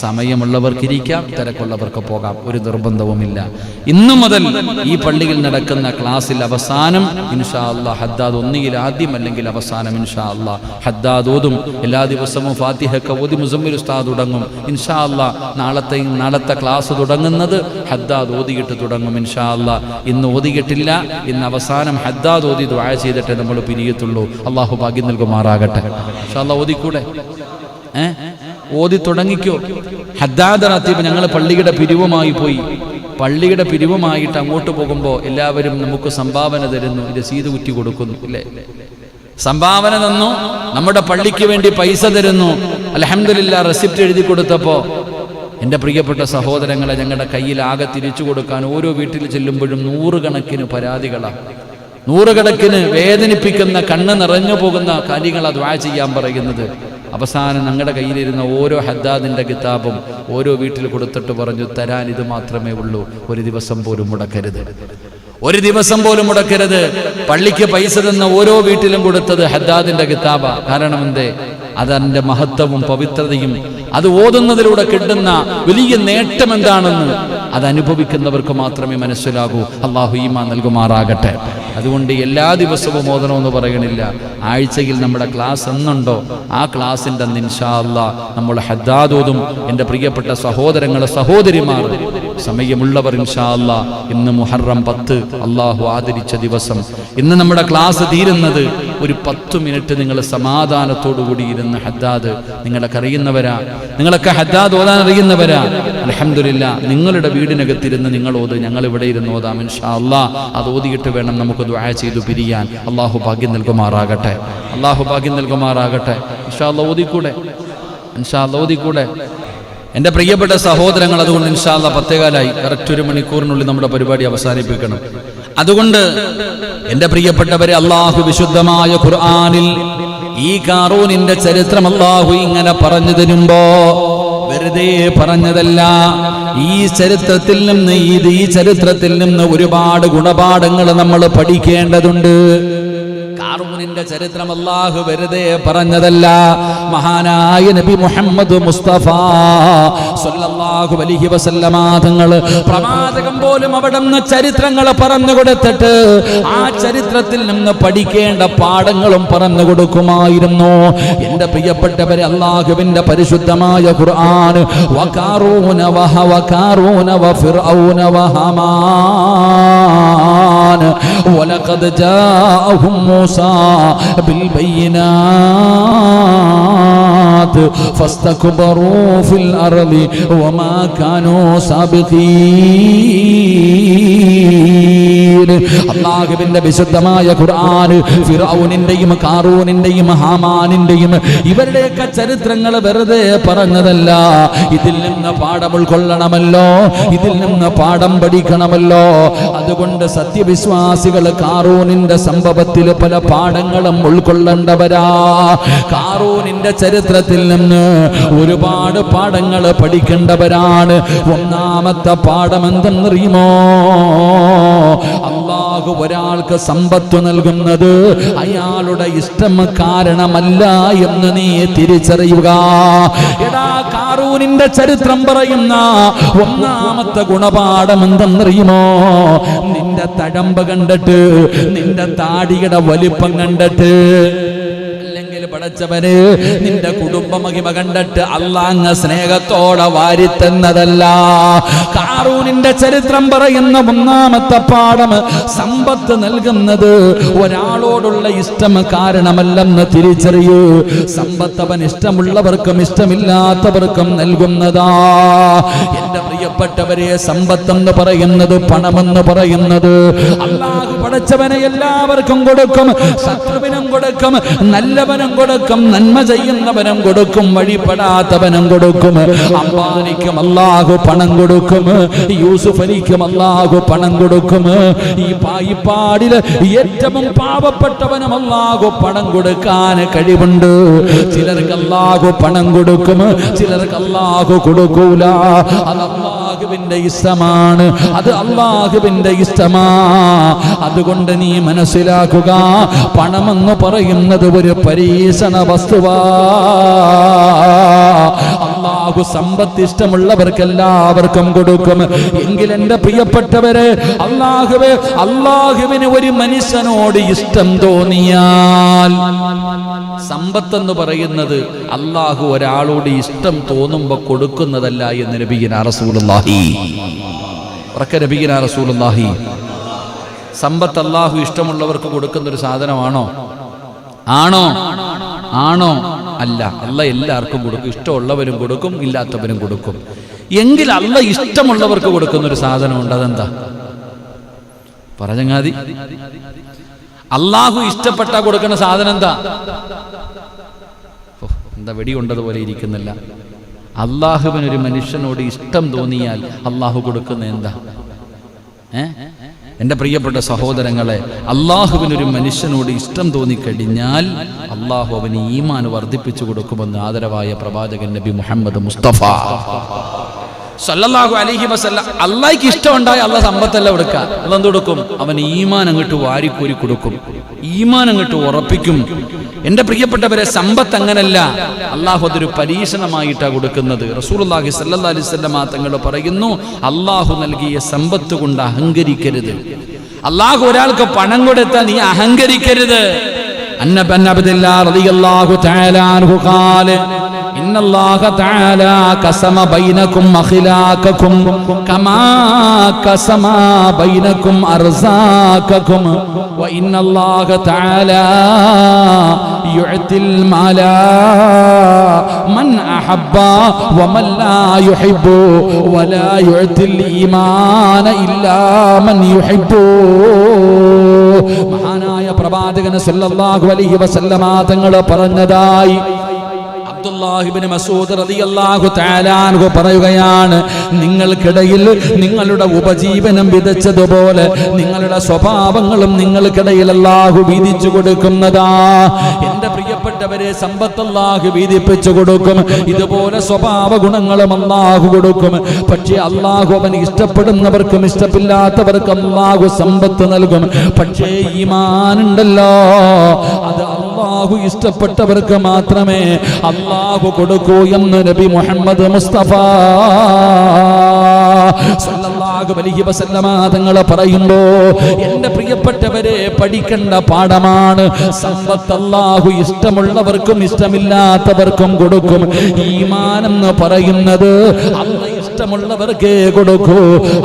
സമയമുള്ളവർക്ക് ഇരിക്കാം, തിരക്കുള്ളവർക്ക് പോകാം, ഒരു നിർബന്ധവുമില്ല. ഇന്നു മുതൽ ഈ പള്ളിയിൽ നടക്കുന്ന ക്ലാസ്സിൽ അവസാനം ഇൻഷാ അല്ലാഹ് ഹദ്ദാദ് ഒന്നുകിൽ ആദ്യം അല്ലെങ്കിൽ അവസാനം ഇൻഷാ അല്ലാഹ് ഹദ്ദാദ് ഓതും. എല്ലാ ദിവസവും ഫാത്തിഹയൊക്കെ ഓതി മുസമ്മിൽ ഉസ്താദ് തുടങ്ങും ഇൻഷാ അല്ലാഹ്. നാളത്തെ ക്ലാസ് തുടങ്ങുന്നത് ഹദ്ദാദ് ഓതിയിട്ട് തുടങ്ങും ഇൻഷാ അല്ലാഹ്. ഇന്ന് ഓതിയിട്ടില്ല, ഇന്ന് അവസാനം ഹദ്ദാദ് ഓതി ദുആ ചെയ്തിട്ട് നമ്മൾ പിരിയത്തുള്ളൂ. അല്ലാഹു ഭാഗ്യം നൽകുമാറാകട്ടെ. ഇൻഷാ അല്ലാഹ് ഓതിക്കൂടെ? ഓതി തുടങ്ങിക്കോ. ഹദ്ദാദ് റാത്തീബ്. ഞങ്ങൾ പള്ളിയുടെ പിരിവുമായി പോയി. പള്ളിയുടെ പിരിവുമായിട്ട് അങ്ങോട്ട് പോകുമ്പോൾ എല്ലാവരും നമുക്ക് സംഭാവന തരുന്നു, രസീത് കുറ്റി കൊടുക്കുന്നു, ഇല്ലേ? സംഭാവന തന്നു, നമ്മുടെ പള്ളിക്ക് വേണ്ടി പൈസ തരുന്നു. അൽഹംദുലില്ലാഹ് റെസിപ്റ്റ് എഴുതി കൊടുത്തപ്പോൾ എൻ്റെ പ്രിയപ്പെട്ട സഹോദരങ്ങളെ, ഞങ്ങളുടെ കയ്യിൽ ആകെ തിരിച്ചു കൊടുക്കാൻ ഓരോ വീട്ടിൽ ചെല്ലുമ്പോഴും 100 കണക്കിന് പരാതികളാണ്. 100 കണക്കിന് വേദനിപ്പിക്കുന്ന, കണ്ണ് നിറഞ്ഞു പോകുന്ന കാര്യങ്ങളാണ് ദുആ ചെയ്യാൻ പറയുന്നത്. അവസാനം ഞങ്ങളുടെ കയ്യിലിരുന്ന ഓരോ ഹദ്ദാദിന്റെ കിതാബും ഓരോ വീട്ടിൽ കൊടുത്തിട്ട് പറഞ്ഞു, തരാൻ ഇത് മാത്രമേ ഉള്ളൂ, ഒരു ദിവസം പോലും മുടക്കരുത്, ഒരു ദിവസം പോലും മുടക്കരുത്. പള്ളിക്ക് പൈസ തന്ന ഓരോ വീട്ടിലും കൊടുത്തത് ഹദ്ദാദിന്റെ കിതാബ. കാരണം എന്തേ? അതിൻ്റെ മഹത്വവും പവിത്രതയും അത് ഓതുന്നതിലൂടെ കിട്ടുന്ന വലിയ നേട്ടം എന്താണെന്ന് അത് അനുഭവിക്കുന്നവർക്ക് മാത്രമേ മനസ്സിലാകൂ. അല്ലാഹു ഈമാൻ നൽകുമാറാകട്ടെ. അതുകൊണ്ട് എല്ലാ ദിവസവും ഓതണമെന്ന് പറയണില്ല. ആഴ്ചയിൽ നമ്മുടെ ക്ലാസ് എന്നുണ്ടോ ആ ക്ലാസിൻ്റെ അന്ന് ഇൻഷാ അല്ലാഹ് നമ്മൾ ഹദ്ദാദ് ഓതും. എൻ്റെ പ്രിയപ്പെട്ട സഹോദരങ്ങളെ, സഹോദരിമാർ, സമയമുള്ളവർ ഇൻഷാ അല്ലാഹ് ഇന്ന് മുഹറം 10 അല്ലാഹു ആദരിച്ച ദിവസം. ഇന്ന് നമ്മുടെ ക്ലാസ് തീരുന്നത് ഒരു 10 മിനിറ്റ് നിങ്ങൾ സമാധാനത്തോടു കൂടി ഇരുന്ന് ഹദ്ദാദ്, നിങ്ങളൊക്കെ അറിയുന്നവരാ, നിങ്ങളൊക്കെ ഹദ്ദാദ് ഓതാൻ അറിയുന്നവരാ, അൽഹംദുലില്ലാ നിങ്ങളുടെ വീടിനകത്തിരുന്ന് നിങ്ങൾ ഓത്, ഞങ്ങൾ ഇവിടെ ഇരുന്ന് ഓതാം ഇൻഷാ അല്ലാഹ്. അത് ഓതിയിട്ട് വേണം നമുക്ക് ദുആ ചെയ്തു പിരിയാൻ. അള്ളാഹു ഭാഗ്യം നൽകുമാറാകട്ടെ, അള്ളാഹു ഭാഗ്യം നൽകുമാറാകട്ടെ. ഇൻഷാ അല്ലാഹ് ഓതിക്കൂടെ? ഇൻഷാ അല്ലാഹ് ഓതിക്കൂടെ? എൻ്റെ പ്രിയപ്പെട്ട സഹോദരങ്ങൾ, അതുകൊണ്ട് ഇൻഷാ അല്ലാഹ് 10:15 കറക്റ്റ് 1 മണിക്കൂറിനുള്ളിൽ നമ്മുടെ പരിപാടി അവസാനിപ്പിക്കണം. അതുകൊണ്ട് എൻ്റെ പ്രിയപ്പെട്ടവരെ, അള്ളാഹു വിശുദ്ധമായ ഖുർആനിൽ ഈ ഖാറൂനിന്റെ ചരിത്രം അള്ളാഹു ഇങ്ങനെ പറഞ്ഞു തരുമ്പോ വെറുതെ പറഞ്ഞതല്ല. ഈ ചരിത്രത്തിൽ നിന്ന് ഒരുപാട് ഗുണപാഠങ്ങൾ നമ്മൾ പഠിക്കേണ്ടതുണ്ട്. ഖാറൂനിന്റെ ചരിത്രം അല്ലാഹു വെറുതെ പറഞ്ഞതല്ല. മഹാനായ നബി മുഹമ്മദ് മുസ്തഫ സല്ലല്ലാഹു അലൈഹി വസല്ലമ തങ്ങൾ പ്രവാചകൻ പോലും അവിടുന്ന് ചരിത്രങ്ങൾ പറഞ്ഞു കൊടുത്തിട്ട് ആ ചരിത്രത്തിൽ നിന്ന് പഠിക്കേണ്ട പാഠങ്ങളും പറഞ്ഞു കൊടുക്കുമായിരുന്നു. എൻ്റെ പ്രിയപ്പെട്ടവരെ, അല്ലാഹുവിന്റെ പരിശുദ്ധമായ ഖുർആൻ വഖാറൂന വഫിർഔന വഹമാൻ വലഖദ് ജാഅഹും മൂസാ بالبينات فاستكبروا في الأرض وما كانوا سابقين. അല്ലാഹുവിന്റെ വിശുദ്ധമായ ഖുർആൻ ഫിർഔനിന്റെയും ഖാറൂനിന്റെയും ഹാമാനിന്റെയും ഇവരുടെയൊക്കെ ചരിത്രങ്ങൾ വെറുതെ പറഞ്ഞതല്ല. ഇതിൽ നിന്ന് പാഠം ഉൾക്കൊള്ളണമല്ലോ, ഇതിൽ നിന്ന് പാഠം പഠിക്കണമല്ലോ. അതുകൊണ്ട് സത്യവിശ്വാസികൾ ഖാറൂനിന്റെ സംഭവത്തിൽ പല പാഠങ്ങളും ഉൾക്കൊള്ളേണ്ടവരാ. ഖാറൂനിന്റെ ചരിത്രത്തിൽ നിന്ന് ഒരുപാട് പാഠങ്ങൾ പഠിക്കേണ്ടവരാണ്. ഒന്നാമത്തെ പാഠം എന്തെന്നറിയുമോ? അല്ലാഹു ഒരാൾക്ക് സമ്പത്ത് നൽകുന്നത് അയാളുടെ ഇഷ്ടം കാരണമല്ല എന്ന് നീ തിരിച്ചറിയുക. എടാ, ഖാറൂനിന്റെ ചരിത്രം പറയുന്ന ഒന്നാമത്തെ ഗുണപാഠം എന്തെന്നറിയുമോ? നിന്റെ തഴമ്പ് കണ്ടിട്ട്, നിന്റെ താടിയുടെ വലിപ്പം കണ്ടിട്ട്, അല്ലെങ്കിൽ പടച്ചവന് നിന്റെ കുടുംബ മഹിമ കണ്ടിട്ട് അല്ലാഹ് സ്നേഹത്തോടെ വാരിത്തന്നതല്ല. ഖാറൂനിന്റെ ചരിത്രം പറയുന്ന ഒന്നാമത്തെ പാഠം, സമ്പത്ത് നൽകുന്നത് ഒരാളോടുള്ള ഇഷ്ടം കാരണമല്ലെന്ന് തിരിച്ചറിയൂ. സമ്പത്ത് അവൻ ഇഷ്ടമുള്ളവർക്കും ഇഷ്ടമില്ലാത്തവർക്കും നൽകുന്നതാ. എന്റെ പ്രിയപ്പെട്ടവരെ, സമ്പത്തെന്ന് പറയുന്നത്, പണമെന്ന് പറയുന്നത് അല്ലാഹു പടച്ചവനെ എല്ലാവർക്കും കൊടുക്കും. ശത്രുവിനും കൊടുക്കും, നല്ലവനും കൊടുക്കും, നന്മ ചെയ്യുന്നവനും കൊടുക്കും, വഴിപ്പെടാത്തവനും കൊടുക്കും. അംബാനിക്കും അല്ലാഹു പണം കൊടുക്കും, യൂസുഫ് അലിക്കും അല്ലാഹു പണം കൊടുക്കും. ഈ പായിപ്പാടിൽ ഏറ്റവും പാവപ്പെട്ടവനും അല്ലാഹു പണം കൊടുക്കാൻ കഴിവുണ്ട്. ചിലർക്ക് അല്ലാഹു പണം കൊടുക്കും, ചിലർക്ക് അല്ലാഹു കൊടുക്കൂല. അത് അല്ലാഹുവിന്റെ ഇഷ്ടമാണ്, അത് അല്ലാഹുവിന്റെ ഇഷ്ടമാ. അതുകൊണ്ട് നീ മനസ്സിലാക്കുക, പണമെന്ന് പറയുന്നത് ഒരു പരീക്ഷണ വസ്തുവാ. അല്ലാഹു സമ്പത്ത് ഇഷ്ടമുള്ളവർക്ക് എല്ലാവർക്കും കൊടുക്കും. എങ്കിൽ എൻ്റെ പ്രിയപ്പെട്ടവരെ, അല്ലാഹുവിന് ഒരു മനുഷ്യനോട് ഇഷ്ടം തോന്നിയാൽ, സമ്പത്തെന്ന് പറയുന്നത് അല്ലാഹു ഒരാളോട് ഇഷ്ടം തോന്നുമ്പോ കൊടുക്കുന്നതല്ല എന്ന് നബിയുനാ റസൂലുള്ളാഹി. റസൂലുള്ളാഹി. സമ്പത്ത് അല്ലാഹു ഇഷ്ടമുള്ളവർക്ക് കൊടുക്കുന്ന ഒരു സാധനമാണോ? ആണോ? അല്ല. അല്ലാഹ് എല്ലാവർക്കും കൊടുക്കും. ഇഷ്ടമുള്ളവരും കൊടുക്കും, ഇല്ലാത്തവരും കൊടുക്കും. എങ്കിൽ അല്ലാഹ് ഇഷ്ടമുള്ളവർക്ക് കൊടുക്കുന്ന ഒരു സാധനമുണ്ട്. അതെന്താ? പറഞ്ഞങ്ങാതി. അല്ലാഹു ഇഷ്ടപ്പെട്ടാ കൊടുക്കുന്ന സാധനം എന്താ? എന്താ വെടി കൊണ്ടതുപോലെ ഇരിക്കുന്നില്ല. അല്ലാഹുവിനൊരു മനുഷ്യനോട് ഇഷ്ടം തോന്നിയാൽ അല്ലാഹു കൊടുക്കുന്ന എന്താ? എൻ്റെ പ്രിയപ്പെട്ട സഹോദരങ്ങളെ, അല്ലാഹുവിനൊരു മനുഷ്യനോട് ഇഷ്ടം തോന്നിക്കഴിഞ്ഞാൽ അല്ലാഹു അവന് ഈമാൻ വർദ്ധിപ്പിച്ചു കൊടുക്കുമെന്ന് ആദരവായ പ്രവാചകൻ നബി മുഹമ്മദ് മുസ്തഫ സല്ലല്ലാഹു അലൈഹി വസല്ലം. അല്ലാഹ്ക്ക് ഇഷ്ടമുണ്ടായ അല്ലാഹ് സമ്പത്തല്ല കൊടുക്കുക. അല്ലാഹ് എന്ത് കൊടുക്കും? അവൻ ഈമാൻ അങ്ങോട്ട് വാരിക്കോരി കൊടുക്കും, ഈമാൻ അങ്ങോട്ട് ഉറപ്പിക്കും. എൻ്റെ പ്രിയപ്പെട്ടവരെ, സമ്പത്ത് അങ്ങനല്ല. അല്ലാഹു അതൊരു പരീക്ഷണമായിട്ടാണ് കൊടുക്കുന്നത്. റസൂലുള്ളാഹി സ്വല്ലല്ലാഹു അലൈഹി വസല്ലം തങ്ങൾ പറയുന്നു, അല്ലാഹു നൽകിയ സമ്പത്ത് കൊണ്ട് അഹങ്കരിക്കരുത്. അല്ലാഹു ഒരാൾക്ക് പണം കൊടുത്താൽ നീ അഹങ്കരിക്കരുത്. അബ്ദുല്ലാഹ് റളിയല്ലാഹു തആല അൻഹു ഖാല ഇന്നല്ലാഹ തആല ഖസമ ബൈനകും അഖിലാകകും കമാ ഖസമ ബൈനകും അർസാകകും വ ഇന്നല്ലാഹ തആല യുഅതിൽ മാലാ മൻ അഹബ്ബ വമൻ ലാ യുഹിബ്ബു വലാ യുഅതിൽ ഈമാന ഇല്ലാ മൻ യുഹിബ്ബു. മഹാനായ പ്രവാചകൻ സല്ലല്ലാഹു അലൈഹി വസല്ലമ തങ്ങൾ പറഞ്ഞതായി അബ്ദുല്ലാഹി ഇബ്നു മസ്ഊദ് റളിയല്ലാഹു തആല അൻഹു പറയുകയാണ്, നിങ്ങൾക്കിടയിൽ നിങ്ങളുടെ ഉപജീവനം വിതച്ചതുപോലെ നിങ്ങളുടെ സ്വഭാവങ്ങളും നിങ്ങൾക്കിടയിൽ അല്ലാഹു വീതിച്ചു കൊടുക്കുന്നതാ. എൻ്റെ പ്രിയപ്പെട്ടവരെ, സമ്പത്ത് അല്ലാഹു വീതിപ്പിച്ചു കൊടുക്കും, ഇതുപോലെ സ്വഭാവ ഗുണങ്ങളും അല്ലാഹു കൊടുക്കും. പക്ഷേ അല്ലാഹു അവൻ ഇഷ്ടപ്പെടുന്നവർക്കും ഇഷ്ടമില്ലാത്തവർക്കും അല്ലാഹു സമ്പത്ത് നൽകും. പക്ഷേ ഈമാൻ ഉണ്ടല്ലോ, അത് അല്ലാഹു ഇഷ്ടപ്പെട്ടവർക്ക് മാത്രമേ അല്ലാഹു കൊടുക്കൂ എന്ന് നബി മുഹമ്മദ് മുസ്തഫ സല്ലല്ലാഹു അലൈഹി വസല്ലമ തങ്ങൾ പറയുമ്പോ എൻ്റെ പ്രിയപ്പെട്ടവരെ, പഠിക്കേണ്ട പാഠമാണ്. സമ്പത്ത് അല്ലാഹു ഇഷ്ടമുള്ളവർക്കും ഇഷ്ടമില്ലാത്തവർക്കും കൊടുക്കും. ഈമാൻ എന്ന് പറയുന്നത് അല്ലാഹു ഇഷ്ടമുള്ളവർക്കേ കൊടുക്കൂ.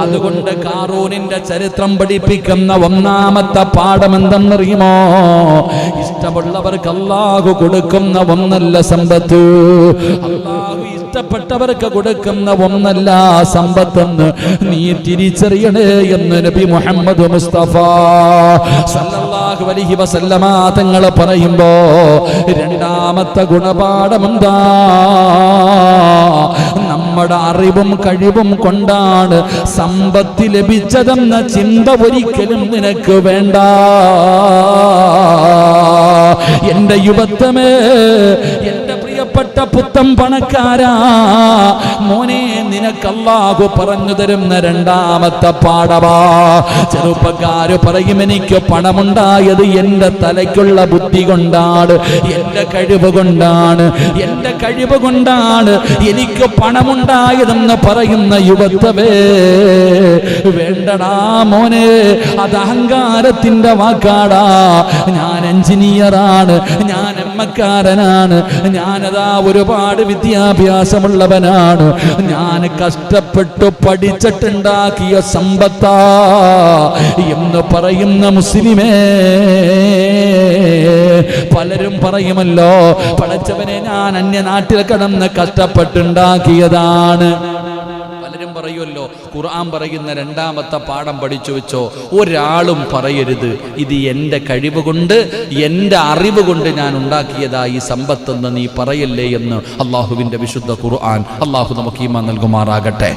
അതുകൊണ്ട് ഖാറൂനിന്റെ ചരിത്രം പഠിപ്പിക്കുന്ന ഒന്നാമത്തെ പാഠം എന്തെന്നറിയുമോ? ഇഷ്ടമുള്ളവർക്ക് അല്ലാഹു കൊടുക്കുന്ന ഒന്നല്ല സമ്പത്ത്, അല്ലാഹു ഇഷ്ടപ്പെട്ടവർക്ക് കൊടുക്കുന്ന ഒന്നല്ല സമ്പത്തെന്ന് നീ തിരിച്ചറിയണേ എന്ന് നബി മുഹമ്മദ് മുസ്തഫ സല്ലല്ലാഹു അലൈഹി വസല്ലമ തങ്ങൾ പറയുമ്പോ രണ്ടാമത്തെ ഗുണപാഠം എന്താ? നമ്മുടെ അറിവും കഴിവും കൊണ്ടാണ് സമ്പത്ത് ലഭിച്ചതെന്ന ചിന്ത ഒരിക്കലും നിനക്ക് വേണ്ട. എന്റെ യുവത്വമേ, എന്റെ പ്രിയപ്പെട്ട പുത്തൻ പണക്കാരാ, മോനെ, നിനക്ക് അല്ലാഹു പറഞ്ഞു തരുന്ന രണ്ടാമത്തെ പാഠമാ. ചെറുപ്പക്കാര് പറയും, എനിക്ക് പണമുണ്ടായത് എന്റെ തലയ്ക്കുള്ള ബുദ്ധി കൊണ്ടാണ്, എന്റെ കഴിവ് കൊണ്ടാണ്, എന്റെ കഴിവ് കൊണ്ടാണ് എനിക്ക് പണമുണ്ടായതെന്ന് പറയുന്ന യുവത്വമേ, വേണ്ടടാ മോനെ, അത് അഹങ്കാരത്തിന്റെ വാക്കാടാ. ഞാൻ എഞ്ചിനീയറാണ്, ഞാൻ എമ്മക്കാരനാണ്, ഞാനതാ ഒരുപാട് വിദ്യാഭ്യാസമുള്ളവനാണ്, ഞാൻ കഷ്ടപ്പെട്ടു പഠിച്ചിട്ടുണ്ടാക്കിയ സമ്പത്താ എന്ന് പറയുന്ന മുസ്ലിമേ, പലരും പറയുമല്ലോ, പഠിച്ചവനെ ഞാൻ അന്യനാട്ടിൽ കടന്ന് കഷ്ടപ്പെട്ടുണ്ടാക്കിയതാണ്. പലരും പറയുമല്ലോ, ഖുർആൻ പറയുന്ന രണ്ടാമത്തെ പാഠം പഠിച്ചു വെച്ചോ. ഒരാളും പറയരുത് ഇത് എൻ്റെ കഴിവ് കൊണ്ട്, എൻ്റെ അറിവ് കൊണ്ട് ഞാൻ ഉണ്ടാക്കിയതാ ഈ സമ്പത്തെന്ന് നീ പറയല്ലേ എന്ന് അള്ളാഹുവിൻ്റെ വിശുദ്ധ ഖുർആൻ. അള്ളാഹു നമുക്ക് ഈമാൻ നൽകുമാറാകട്ടെ,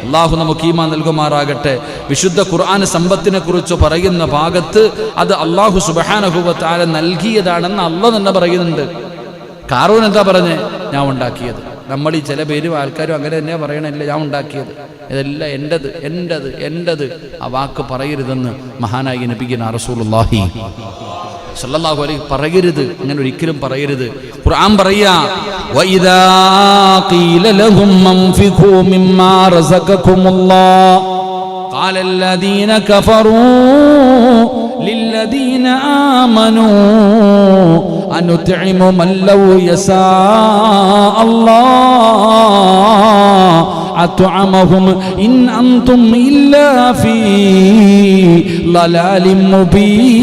അള്ളാഹു നമുക്ക് ഈമാൻ നൽകുമാറാകട്ടെ. വിശുദ്ധ ഖുർആൻ സമ്പത്തിനെ കുറിച്ച് പറയുന്ന ഭാഗത്ത് അത് അള്ളാഹു സുബ്ഹാനഹു വ തആല നൽകിയതാണെന്ന് അള്ളാഹ് തന്നെ പറയുന്നുണ്ട്. ഖാറൂൻ എന്താ പറഞ്ഞേ? ഞാൻ ഉണ്ടാക്കിയത്. നമ്മൾ ഈ ചില പേരും ആൾക്കാരും അങ്ങനെ തന്നെ പറയണല്ലേ, ഞാൻ ഉണ്ടാക്കിയത്, ഇതെല്ലാം എൻ്റെത് എൻ്റെത് എൻ്റെത്. ആ വാക്ക് പറയരുതെന്ന് മഹാനായ നബിയുനാ റസൂലുള്ളാഹി സ്വല്ലല്ലാഹു അലൈഹി പറയരുത്, അങ്ങനെ ഒരിക്കലും പറയരുത്. ഖുർആൻ പറയാ, വഇദാ ഖീല ലഹും അൻഫിഖൂ മിമ്മാ റസഖകുമുല്ലാഹ് ഖാലല്ലദീന കഫറൂ للذين آمنوا أنطعم من لو يشاء الله أطعمهم إن أنتم إلا في ضلال مبين.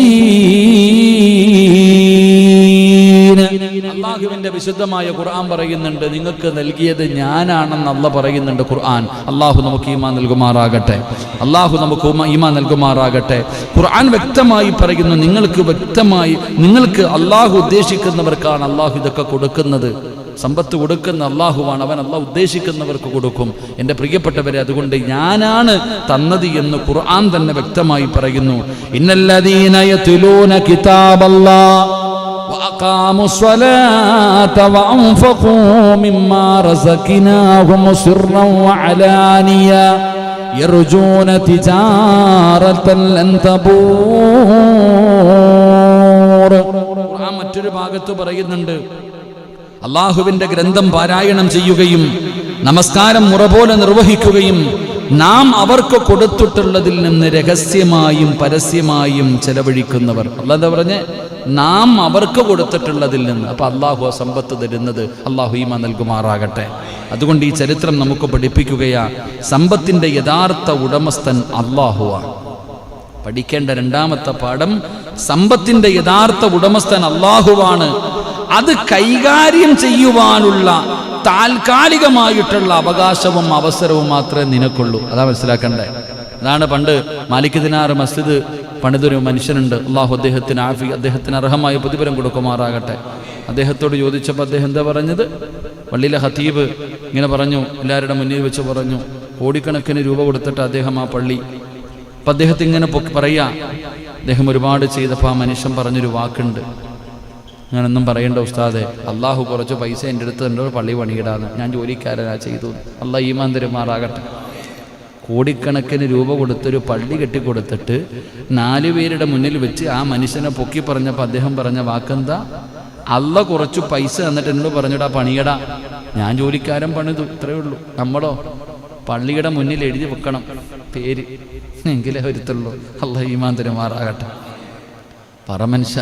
അള്ളാഹുവിന്റെ വിശുദ്ധമായ ഖുർആൻ പറയുന്നുണ്ട്, നിങ്ങൾക്ക് നൽകിയത് ഞാനാണെന്ന് അള്ളാഹ് പറയുന്നുണ്ട് ഖുർആൻ. അള്ളാഹു നമുക്ക് ഈമാൻ നൽകുമാറാകട്ടെ, അള്ളാഹു നമുക്ക് ഈമാൻ നൽകുമാറാകട്ടെ. ഖുർആൻ വ്യക്തമായി പറയുന്നു, നിങ്ങൾക്ക് അള്ളാഹു ഉദ്ദേശിക്കുന്നവർക്കാണ് അള്ളാഹു ഇതൊക്കെ കൊടുക്കുന്നത്. സമ്പത്ത് കൊടുക്കുന്ന അള്ളാഹുവാണ്, അവൻ അള്ളാഹു ഉദ്ദേശിക്കുന്നവർക്ക് കൊടുക്കും. എൻ്റെ പ്രിയപ്പെട്ടവരെ, അതുകൊണ്ട് ഞാനാണ് തന്നത് എന്ന് ഖുർആൻ തന്നെ വ്യക്തമായി പറയുന്നു. ഇന്നല്ലദീന യത്ലൂന കിതാബല്ലാഹ് وأقاموا الصلاة وأنفقوا مما رزقناهم سرا وعلانية يرجون تجارة لن تبور. മറ്റൊരു ഭാഗത്ത് പറയുന്നുണ്ട്, അള്ളാഹുവിന്റെ ഗ്രന്ഥം പാരായണം ചെയ്യുകയും നമസ്കാരം മുറ പോലെ നിർവഹിക്കുകയും നാം അവർക്ക് കൊടുത്തിട്ടുള്ളതിൽ നിന്ന് രഹസ്യമായും പരസ്യമായും ചെലവഴിക്കുന്നവർ. അല്ലാഹ് എന്താ പറഞ്ഞേ? നാം അവർക്ക് കൊടുത്തിട്ടുള്ളതിൽ നിന്ന്. അപ്പൊ അള്ളാഹു ആ സമ്പത്ത് തരുന്നത്, അള്ളാഹു ഈമാൻ നൽകുമാറാകട്ടെ. അതുകൊണ്ട് ഈ ചരിത്രം നമുക്ക് പഠിപ്പിക്കുകയാ, സമ്പത്തിന്റെ യഥാർത്ഥ ഉടമസ്ഥൻ അള്ളാഹുവാണ്. പഠിക്കേണ്ട രണ്ടാമത്തെ പാഠം, സമ്പത്തിന്റെ യഥാർത്ഥ ഉടമസ്ഥൻ അള്ളാഹുവാണ്. അത് കൈകാര്യം ചെയ്യുവാനുള്ള താൽക്കാലികമായിട്ടുള്ള അവകാശവും അവസരവും മാത്രമേ നിനക്കുള്ളൂ. അതാ മനസ്സിലാക്കണ്ടേ. അതാണ് പണ്ട് മാലിക് ദിനാർ മസ്ജിദ് പണിതൊരു മനുഷ്യനുണ്ട്. അള്ളാഹു അദ്ദേഹത്തിന് അർഹമായ പ്രതിഫലം കൊടുക്കുമാറാകട്ടെ. അദ്ദേഹത്തോട് ചോദിച്ചപ്പോൾ അദ്ദേഹം എന്താ പറഞ്ഞത്? പള്ളിയിലെ ഖതീബ് ഇങ്ങനെ പറഞ്ഞു, എല്ലാവരുടെ മുന്നിൽ വെച്ച് പറഞ്ഞു, കോടിക്കണക്കിന് രൂപ കൊടുത്തിട്ട് അദ്ദേഹം ആ പള്ളി. അപ്പം അദ്ദേഹത്തെ ഇങ്ങനെ പറയാ, അദ്ദേഹം ഒരുപാട് ചെയ്തപ്പോൾ ആ മനുഷ്യൻ പറഞ്ഞൊരു വാക്കുണ്ട്, ഞാനൊന്നും പറയേണ്ട ഉസ്താദെ, അള്ളാഹു കുറച്ച് പൈസ എൻ്റെ അടുത്ത് എൻ്റെ പള്ളി പണിയിടാന്ന്, ഞാൻ ജോലിക്കാരനാ ചെയ്തു. അള്ളാഹ് ഈമാൻ തരുമാറാകട്ടെ. കോടിക്കണക്കിന് രൂപ കൊടുത്തൊരു പള്ളി കെട്ടിക്കൊടുത്തിട്ട് 4 പേരുടെ മുന്നിൽ വെച്ച് ആ മനുഷ്യനെ പൊക്കി പറഞ്ഞപ്പോൾ അദ്ദേഹം പറഞ്ഞ വാക്കെന്താ? അള്ളാഹ് കുറച്ച് പൈസ തന്നിട്ട് എന്നോട് പറഞ്ഞിടാ പണിയടാ, ഞാൻ ജോലിക്കാരൻ പണിതു, ഇത്രയേ ഉള്ളൂ. നമ്മളോ പള്ളിയുടെ മുന്നിൽ എഴുതി വെക്കണം പേര്, എങ്കിലേ വരുത്തുള്ളൂ. അള്ളാഹ് ഈമാൻ തരുമാറാകട്ടെ. പറ മനുഷ്യ,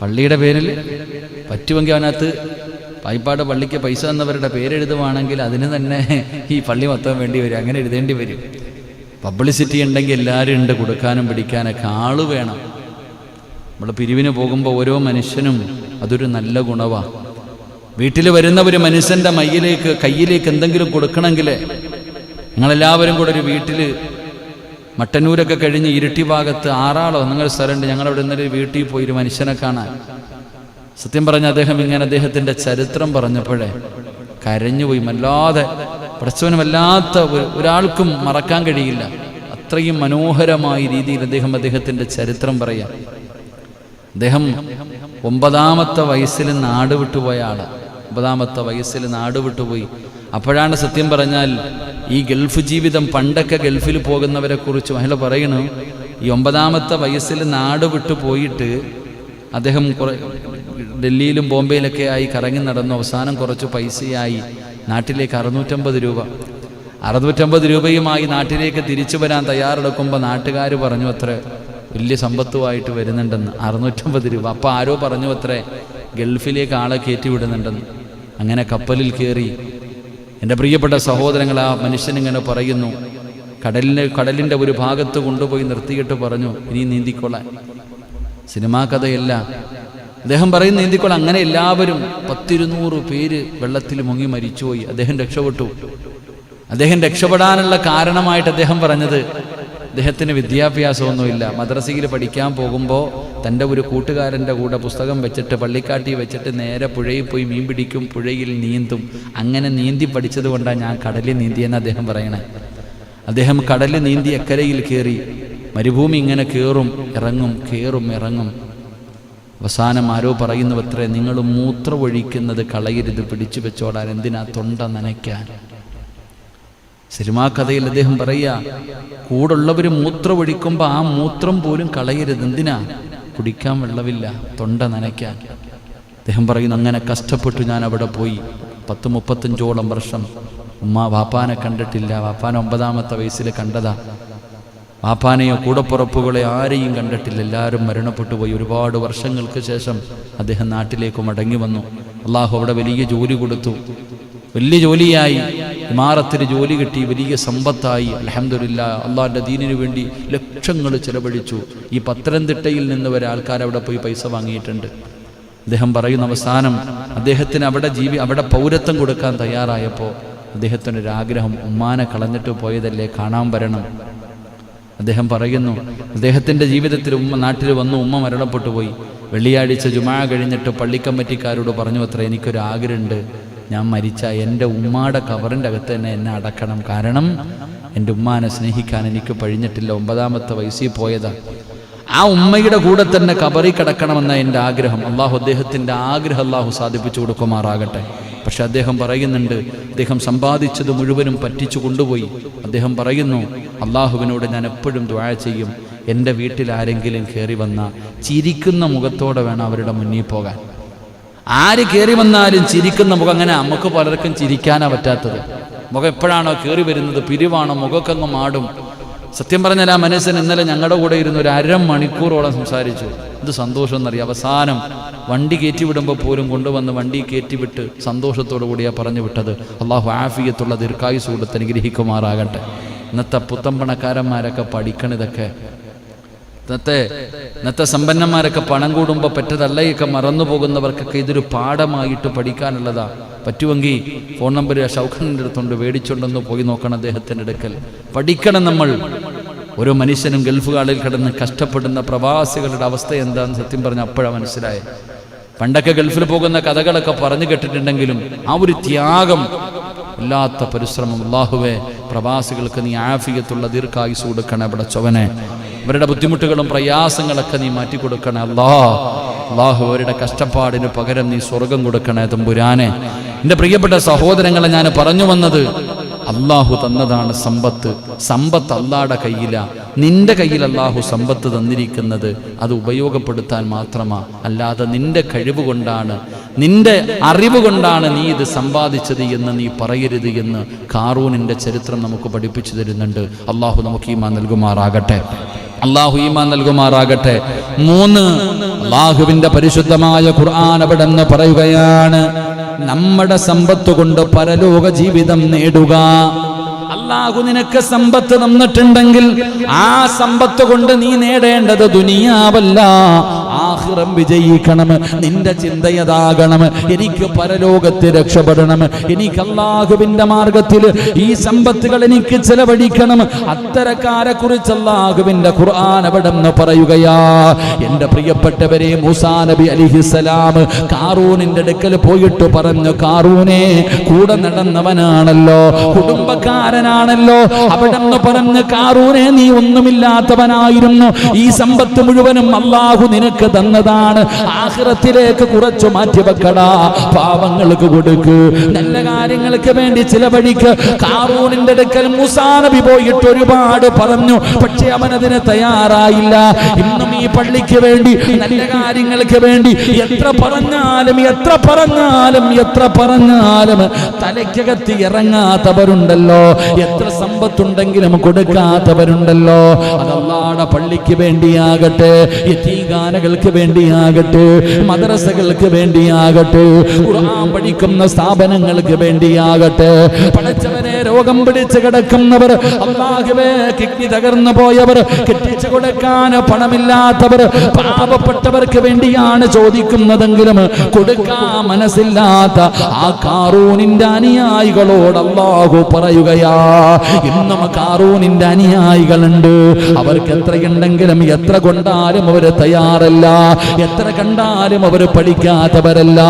പള്ളിയുടെ പേരിൽ പറ്റുമെങ്കിൽ അതിനകത്ത് പായിപ്പാട് പള്ളിക്ക് പൈസ തന്നവരുടെ പേരെഴുതുവാണെങ്കിൽ അതിന് തന്നെ ഈ പള്ളി മൊത്തം വേണ്ടി വരും, അങ്ങനെ എഴുതേണ്ടി വരും. പബ്ലിസിറ്റി ഉണ്ടെങ്കിൽ എല്ലാവരും ഉണ്ട്, കൊടുക്കാനും പിടിക്കാനൊക്കെ ആള് വേണം. നമ്മൾ പിരിവിന് പോകുമ്പോൾ ഓരോ മനുഷ്യനും അതൊരു നല്ല ഗുണമാണ്. വീട്ടിൽ വരുന്ന ഒരു മനുഷ്യൻ്റെ കയ്യിലേക്ക് എന്തെങ്കിലും കൊടുക്കണമെങ്കിൽ നിങ്ങളെല്ലാവരും കൂടെ ഒരു വീട്ടിൽ മട്ടന്നൂരൊക്കെ കഴിഞ്ഞ് ഇരിട്ടി ഭാഗത്ത് ആറാളോ നിങ്ങൾ സ്ഥലമുണ്ട്, ഞങ്ങളവിടെ ഇന്നലെ വീട്ടിൽ പോയി ഒരു മനുഷ്യനെ കാണാൻ. സത്യം പറഞ്ഞ അദ്ദേഹത്തിൻ്റെ ചരിത്രം പറഞ്ഞപ്പോഴേ കരഞ്ഞുപോയി. വല്ലാതെ പ്രസവനം വല്ലാത്ത ഒരാൾക്കും മറക്കാൻ കഴിയില്ല. അത്രയും മനോഹരമായ രീതിയിൽ അദ്ദേഹത്തിൻ്റെ ചരിത്രം പറയാം. അദ്ദേഹം 9ാമത്തെ വയസ്സിൽ നാട് വിട്ടുപോയ ആളാണ്. 9ാമത്തെ വയസ്സിൽ നാട് വിട്ടുപോയി. അപ്പോഴാണ് സത്യം പറഞ്ഞാൽ ഈ ഗൾഫ് ജീവിതം, പണ്ടൊക്കെ ഗൾഫിൽ പോകുന്നവരെ കുറിച്ച് മഹിള പറയണു, ഈ 9ാമത്തെ വയസ്സിൽ നാട് വിട്ടു പോയിട്ട് അദ്ദേഹം ഡൽഹിയിലും ബോംബെയിലൊക്കെ ആയി കറങ്ങി നടന്നു. അവസാനം കുറച്ച് പൈസയായി നാട്ടിലേക്ക് 650 രൂപ. 650 രൂപയുമായി നാട്ടിലേക്ക് തിരിച്ചു വരാൻ തയ്യാറെടുക്കുമ്പോൾ നാട്ടുകാർ പറഞ്ഞു അത്ര വലിയ സമ്പത്തുമായിട്ട് വരുന്നുണ്ടെന്ന്. 650 രൂപ. അപ്പോൾ ആരോ പറഞ്ഞു അത്രേ ഗൾഫിലേക്ക് ആളെ കയറ്റി വിടുന്നുണ്ടെന്ന്. അങ്ങനെ കപ്പലിൽ കയറി. എൻ്റെ പ്രിയപ്പെട്ട സഹോദരങ്ങൾ, ആ മനുഷ്യനിങ്ങനെ പറയുന്നു, കടലിൻ്റെ ഒരു ഭാഗത്ത് കൊണ്ടുപോയി നിർത്തിയിട്ട് പറഞ്ഞു, ഇനി നീന്തിക്കൊള്ളാൻ. സിനിമാ കഥയല്ല. അദ്ദേഹം പറയുന്ന നീന്തിക്കൊള്ളാൻ. അങ്ങനെ എല്ലാവരും 10-200 പേര് വെള്ളത്തിൽ മുങ്ങി മരിച്ചുപോയി. അദ്ദേഹം രക്ഷപ്പെട്ടു. അദ്ദേഹം രക്ഷപ്പെടാനുള്ള കാരണമായിട്ട് അദ്ദേഹം പറഞ്ഞത്, അദ്ദേഹത്തിന് വിദ്യാഭ്യാസമൊന്നുമില്ല. മദ്രസയിൽ പഠിക്കാൻ പോകുമ്പോൾ തൻ്റെ ഒരു കൂട്ടുകാരൻ്റെ കൂടെ പുസ്തകം വെച്ചിട്ട് പള്ളിക്കാട്ടി വെച്ചിട്ട് നേരെ പുഴയിൽ പോയി മീൻ പിടിക്കും, പുഴയിൽ നീന്തും. അങ്ങനെ നീന്തി പഠിച്ചത് കൊണ്ടാണ് ഞാൻ കടലിൽ നീന്തിയെന്ന് അദ്ദേഹം പറയണേ. അദ്ദേഹം കടലിൽ നീന്തി അക്കരയിൽ കയറി. മരുഭൂമി ഇങ്ങനെ കയറും ഇറങ്ങും, കയറും ഇറങ്ങും. അവസാനം ആരോ പറയുന്നു അത്രേ, നിങ്ങൾ മൂത്രം ഒഴിക്കുന്നത് കളയരുത്, പിടിച്ചു വെച്ചോടാൻ, എന്തിനാ തൊണ്ട നനയ്ക്കാൻ. സിനിമാ കഥയിൽ അദ്ദേഹം പറയുക, കൂടുള്ളവർ മൂത്രം ഒഴിക്കുമ്പോൾ ആ മൂത്രം പോലും കളയരുത്, എന്തിനാ? കുടിക്കാൻ വെള്ളമില്ല, തൊണ്ട നനയ്ക്കാൻ. അദ്ദേഹം പറയുന്നു, അങ്ങനെ കഷ്ടപ്പെട്ടു ഞാൻ അവിടെ പോയി. 10-35ഓളം വർഷം വാപ്പാനെ കണ്ടിട്ടില്ല. വാപ്പാനെ 9ാമത്തെ വയസ്സിൽ കണ്ടതാ. വാപ്പാനെയോ കൂടപ്പുറപ്പുകളെ ആരെയും കണ്ടിട്ടില്ല. എല്ലാവരും മരണപ്പെട്ടു പോയി. ഒരുപാട് വർഷങ്ങൾക്ക് ശേഷം അദ്ദേഹം നാട്ടിലേക്ക് മടങ്ങി വന്നു. അള്ളാഹു അവിടെ വലിയ ജോലി കൊടുത്തു. വലിയ ജോലിയായി, ഇമാറത്തിന് ജോലി കിട്ടി, വലിയ സമ്പത്തായി. അൽഹംദുലില്ലാ, അള്ളാഹിൻ്റെ ദീനിനു വേണ്ടി ലക്ഷങ്ങൾ ചിലവഴിച്ചു. ഈ പത്തനംതിട്ടയിൽ നിന്ന് വരെ ആൾക്കാർ അവിടെ പോയി പൈസ വാങ്ങിയിട്ടുണ്ട്. അദ്ദേഹം പറയുന്ന അവസാനം അദ്ദേഹത്തിന് അവിടെ പൗരത്വം കൊടുക്കാൻ തയ്യാറായപ്പോൾ അദ്ദേഹത്തിനൊരാഗ്രഹം, ഉമ്മാനെ കളഞ്ഞിട്ട് പോയതല്ലേ, കാണാൻ വരണം. അദ്ദേഹം പറയുന്നു, അദ്ദേഹത്തിൻ്റെ ജീവിതത്തിൽ നാട്ടിൽ വന്നു, ഉമ്മ മരണപ്പെട്ടു പോയി. വെള്ളിയാഴ്ച ജുമാ കഴിഞ്ഞിട്ട് പള്ളിക്കമ്മറ്റിക്കാരോട് പറഞ്ഞു അത്ര, എനിക്കൊരാഗ്രഹമുണ്ട്, ഞാൻ മരിച്ച എൻ്റെ ഉമ്മാടെ കവറിൻ്റെ അകത്ത് തന്നെ എന്നെ അടക്കണം. കാരണം എൻ്റെ ഉമ്മാനെ സ്നേഹിക്കാൻ എനിക്ക് കഴിഞ്ഞിട്ടില്ല. 9ാമത്തെ വയസ്സിൽ പോയതാ. ആ ഉമ്മയുടെ കൂടെ തന്നെ കബറിൽ കിടക്കണമെന്ന എൻ്റെ ആഗ്രഹം. അദ്ദേഹത്തിൻ്റെ ആഗ്രഹം അള്ളാഹു സാധിപ്പിച്ചു കൊടുക്കുമാറാകട്ടെ. പക്ഷെ അദ്ദേഹം പറയുന്നുണ്ട്, അദ്ദേഹം സമ്പാദിച്ചത് മുഴുവനും പറ്റിച്ചു കൊണ്ടുപോയി. അദ്ദേഹം പറയുന്നു, അള്ളാഹുവിനോട് ഞാൻ എപ്പോഴും ദുആ ചെയ്യും, എൻ്റെ വീട്ടിൽ ആരെങ്കിലും കയറി വന്നാൽ ചിരിക്കുന്ന മുഖത്തോടെ വേണം അവരുടെ മുന്നിൽ പോകാൻ. ആര് കയറി വന്നാലും ചിരിക്കുന്ന മുഖം. അങ്ങനെ നമുക്ക് പലർക്കും ചിരിക്കാനാ പറ്റാത്തത്. മുഖം എപ്പോഴാണോ കയറി വരുന്നത്, പിരിവാണോ, മുഖക്കങ്ങ് മാടും. സത്യം പറഞ്ഞാൽ ആ മനുഷ്യൻ ഇന്നലെ ഞങ്ങളുടെ കൂടെ ഇരുന്ന് ഒരു അരമണിക്കൂറോളം സംസാരിച്ചു. ഇത് സന്തോഷം എന്നറിയാം. അവസാനം വണ്ടി കയറ്റിവിടുമ്പോൾ പോലും കൊണ്ടുവന്ന് വണ്ടി കയറ്റിവിട്ട് സന്തോഷത്തോടു കൂടിയാണ് പറഞ്ഞു വിട്ടത്. അള്ളാഹു ആഫിയത്തുള്ള ദീർഘായുസ് കൊടുത്ത് അനുഗ്രഹിക്കുമാറാകട്ടെ. ഇന്നത്തെ പുത്തമ്പണക്കാരന്മാരൊക്കെ പഠിക്കണിതൊക്കെ. ഇന്നത്തെ സമ്പന്നന്മാരൊക്കെ പണം കൂടുമ്പോൾ പെറ്റതല്ലയൊക്കെ മറന്നു പോകുന്നവർക്കൊക്കെ ഇതൊരു പാഠമായിട്ട് പഠിക്കാനുള്ളതാ. പറ്റുമെങ്കിൽ ഫോൺ നമ്പർ ഷൗഖാനിൻ്റെ അടുത്തുണ്ട്, മേടിച്ചുകൊണ്ടൊന്ന് പോയി നോക്കണം അദ്ദേഹത്തിൻ്റെ അടുക്കൽ. പഠിക്കണം നമ്മൾ. ഓരോ മനുഷ്യനും ഗൾഫ് കാളിൽ കിടന്ന് കഷ്ടപ്പെടുന്ന പ്രവാസികളുടെ അവസ്ഥ എന്താണെന്ന് സത്യം പറഞ്ഞാൽ അപ്പോഴാണ് മനസ്സിലായത്. പണ്ടൊക്കെ ഗൾഫിൽ പോകുന്ന കഥകളൊക്കെ പറഞ്ഞു കേട്ടിട്ടുണ്ടെങ്കിലും ആ ഒരു ത്യാഗം, വല്ലാത്ത പരിശ്രമം. അല്ലാഹുവേ, പ്രവാസികൾക്ക് നീ ആഫിയത്തുള്ള ദീർഘായുസ് കൊടുക്കണേ പടച്ചവനെ. അവരുടെ ബുദ്ധിമുട്ടുകളും പ്രയാസങ്ങളൊക്കെ നീ മാറ്റിക്കൊടുക്കണേ അല്ലാഹു. അവരുടെ കഷ്ടപ്പാടിന് പകരം നീ സ്വർഗം കൊടുക്കണേ തമ്പുരാനെ. എൻ്റെ പ്രിയപ്പെട്ട സഹോദരങ്ങളെ, ഞാൻ പറഞ്ഞു വന്നത്, അള്ളാഹു തന്നതാണ് സമ്പത്ത്. സമ്പത്ത് അള്ളാഹുടെ കയ്യിലാണ്. നിന്റെ കയ്യിൽ അള്ളാഹു സമ്പത്ത് തന്നിരിക്കുന്നത് അത് ഉപയോഗപ്പെടുത്താൻ മാത്രമാ. അല്ലാതെ നിന്റെ കഴിവ് കൊണ്ടാണ്, നിന്റെ അറിവ് കൊണ്ടാണ് നീ ഇത് സമ്പാദിച്ചത് എന്ന് നീ പറയരുത് എന്ന് ഖാറൂനിന്റെ ചരിത്രം നമുക്ക് പഠിപ്പിച്ചു തരുന്നുണ്ട്. അള്ളാഹു നമുക്ക് ഈമാൻ നൽകുമാറാകട്ടെ. അള്ളാഹു ഈമാൻ നൽകുമാറാകട്ടെ. 3, അള്ളാഹുവിന്റെ പരിശുദ്ധമായ ഖുർആൻ അവിടെ നിന്ന് പറയുകയാണ്, നമ്മുടെ സമ്പത്ത് കൊണ്ട് പരലോക ജീവിതം നേടുക. അല്ലാഹു നിനക്ക് സമ്പത്ത് തന്നിട്ടുണ്ടെങ്കിൽ ആ സമ്പത്ത് കൊണ്ട് നീ നേടേണ്ടത് ദുനിയാവല്ല, ആഖിറം വിജയിക്കണം. നിന്റെ ചിന്തയതാകണം, എനിക്ക് പരലോകത്ത് രക്ഷപ്പെടണം, എനിക്ക് അല്ലാഹുവിന്റെ മാർഗത്തിൽ ഈ സമ്പത്തുകൾ എനിക്ക് ചെലവഴിക്കണം. അത്തരക്കാരെ കുറിച്ച് അല്ലാഹുവിന്റെ ഖുർആൻ അവിടെ നിന്ന് പറയുകയാ. എന്റെ പ്രിയപ്പെട്ടവരെ, മൂസാ നബി അലൈഹിസ്സലാം ഖാറൂനിന്റെ അടുക്കൽ പോയിട്ട് പറഞ്ഞു, ഖാറൂനെ, കൂടെ നടന്നവനാണല്ലോ, കുടുംബക്കാരനാണല്ലോ. അവിടെ നിന്ന് പറഞ്ഞു, ഖാറൂനെ, നീ ഒന്നുമില്ലാത്തവനായിരുന്നു, ഈ സമ്പത്ത് മുഴുവനും അല്ലാഹു നിനക്ക് തന്നതാണ്. ആഖിറത്തിലേക്ക് കുറച്ചു മാറ്റി വെക്കടാ, പാവങ്ങൾക്ക് കൊടുക്ക്, നല്ല കാര്യങ്ങൾക്ക് വേണ്ടി ചിലവഴിക്ക്. ഖാറൂനിന്റെ അടുക്കൽ മൂസാ നബി പോയിട്ട് ഒരുപാട് പറഞ്ഞു, പക്ഷെ അവൻ അതിന് തയ്യാറായില്ല. ഇന്നും ഈ പള്ളിക്ക് വേണ്ടി, നല്ല കാര്യങ്ങൾക്ക് വേണ്ടി എത്ര പറഞ്ഞാലും എത്ര പറഞ്ഞാലും എത്ര പറഞ്ഞാലും തലയ്ക്കകത്ത് ഇറങ്ങാത്തവരുണ്ടല്ലോ. എത്ര സമ്പത്തുണ്ടെങ്കിലും കൊടുക്കാത്തവരുണ്ടല്ലോ. അത് അല്ലാഹുവിന്റെ പള്ളിക്ക് വേണ്ടിയാകട്ടെ, യതീംഖാനകൾക്ക് വേണ്ടിയാകട്ടെ, മദ്രസകൾക്ക് വേണ്ടിയാകട്ടെ, ഖുർആൻ പഠിക്കുന്ന സ്ഥാപനങ്ങൾക്ക് വേണ്ടിയാകട്ടെ. പടച്ചവനെ, രോഗം പിടിച്ച് കിടക്കുന്നവർ, അല്ലാഹുവേ, കിഡ്നി തകർന്നു പോയവർ, കെട്ടിച്ചു കൊടുക്കാൻ പണമില്ലാത്തവർ, പാവപ്പെട്ടവർക്ക് വേണ്ടിയാണ് ചോദിക്കുന്നതെങ്കിലും കൊടുക്കാൻ മനസ്സില്ലാത്ത ആ ഖാറൂനിന്റെ അനുയായികളോട് അല്ലാഹു പറയുകയാ, ഇന്നും ഖാറൂനിന്റെ അനുയായികളുണ്ട്. അവർക്ക് എത്രയുണ്ടെങ്കിലും എത്ര കൊണ്ടാലും അവര് തയ്യാറല്ല, എത്ര കണ്ടാലും അവർ പഠിക്കാത്തവരല്ല.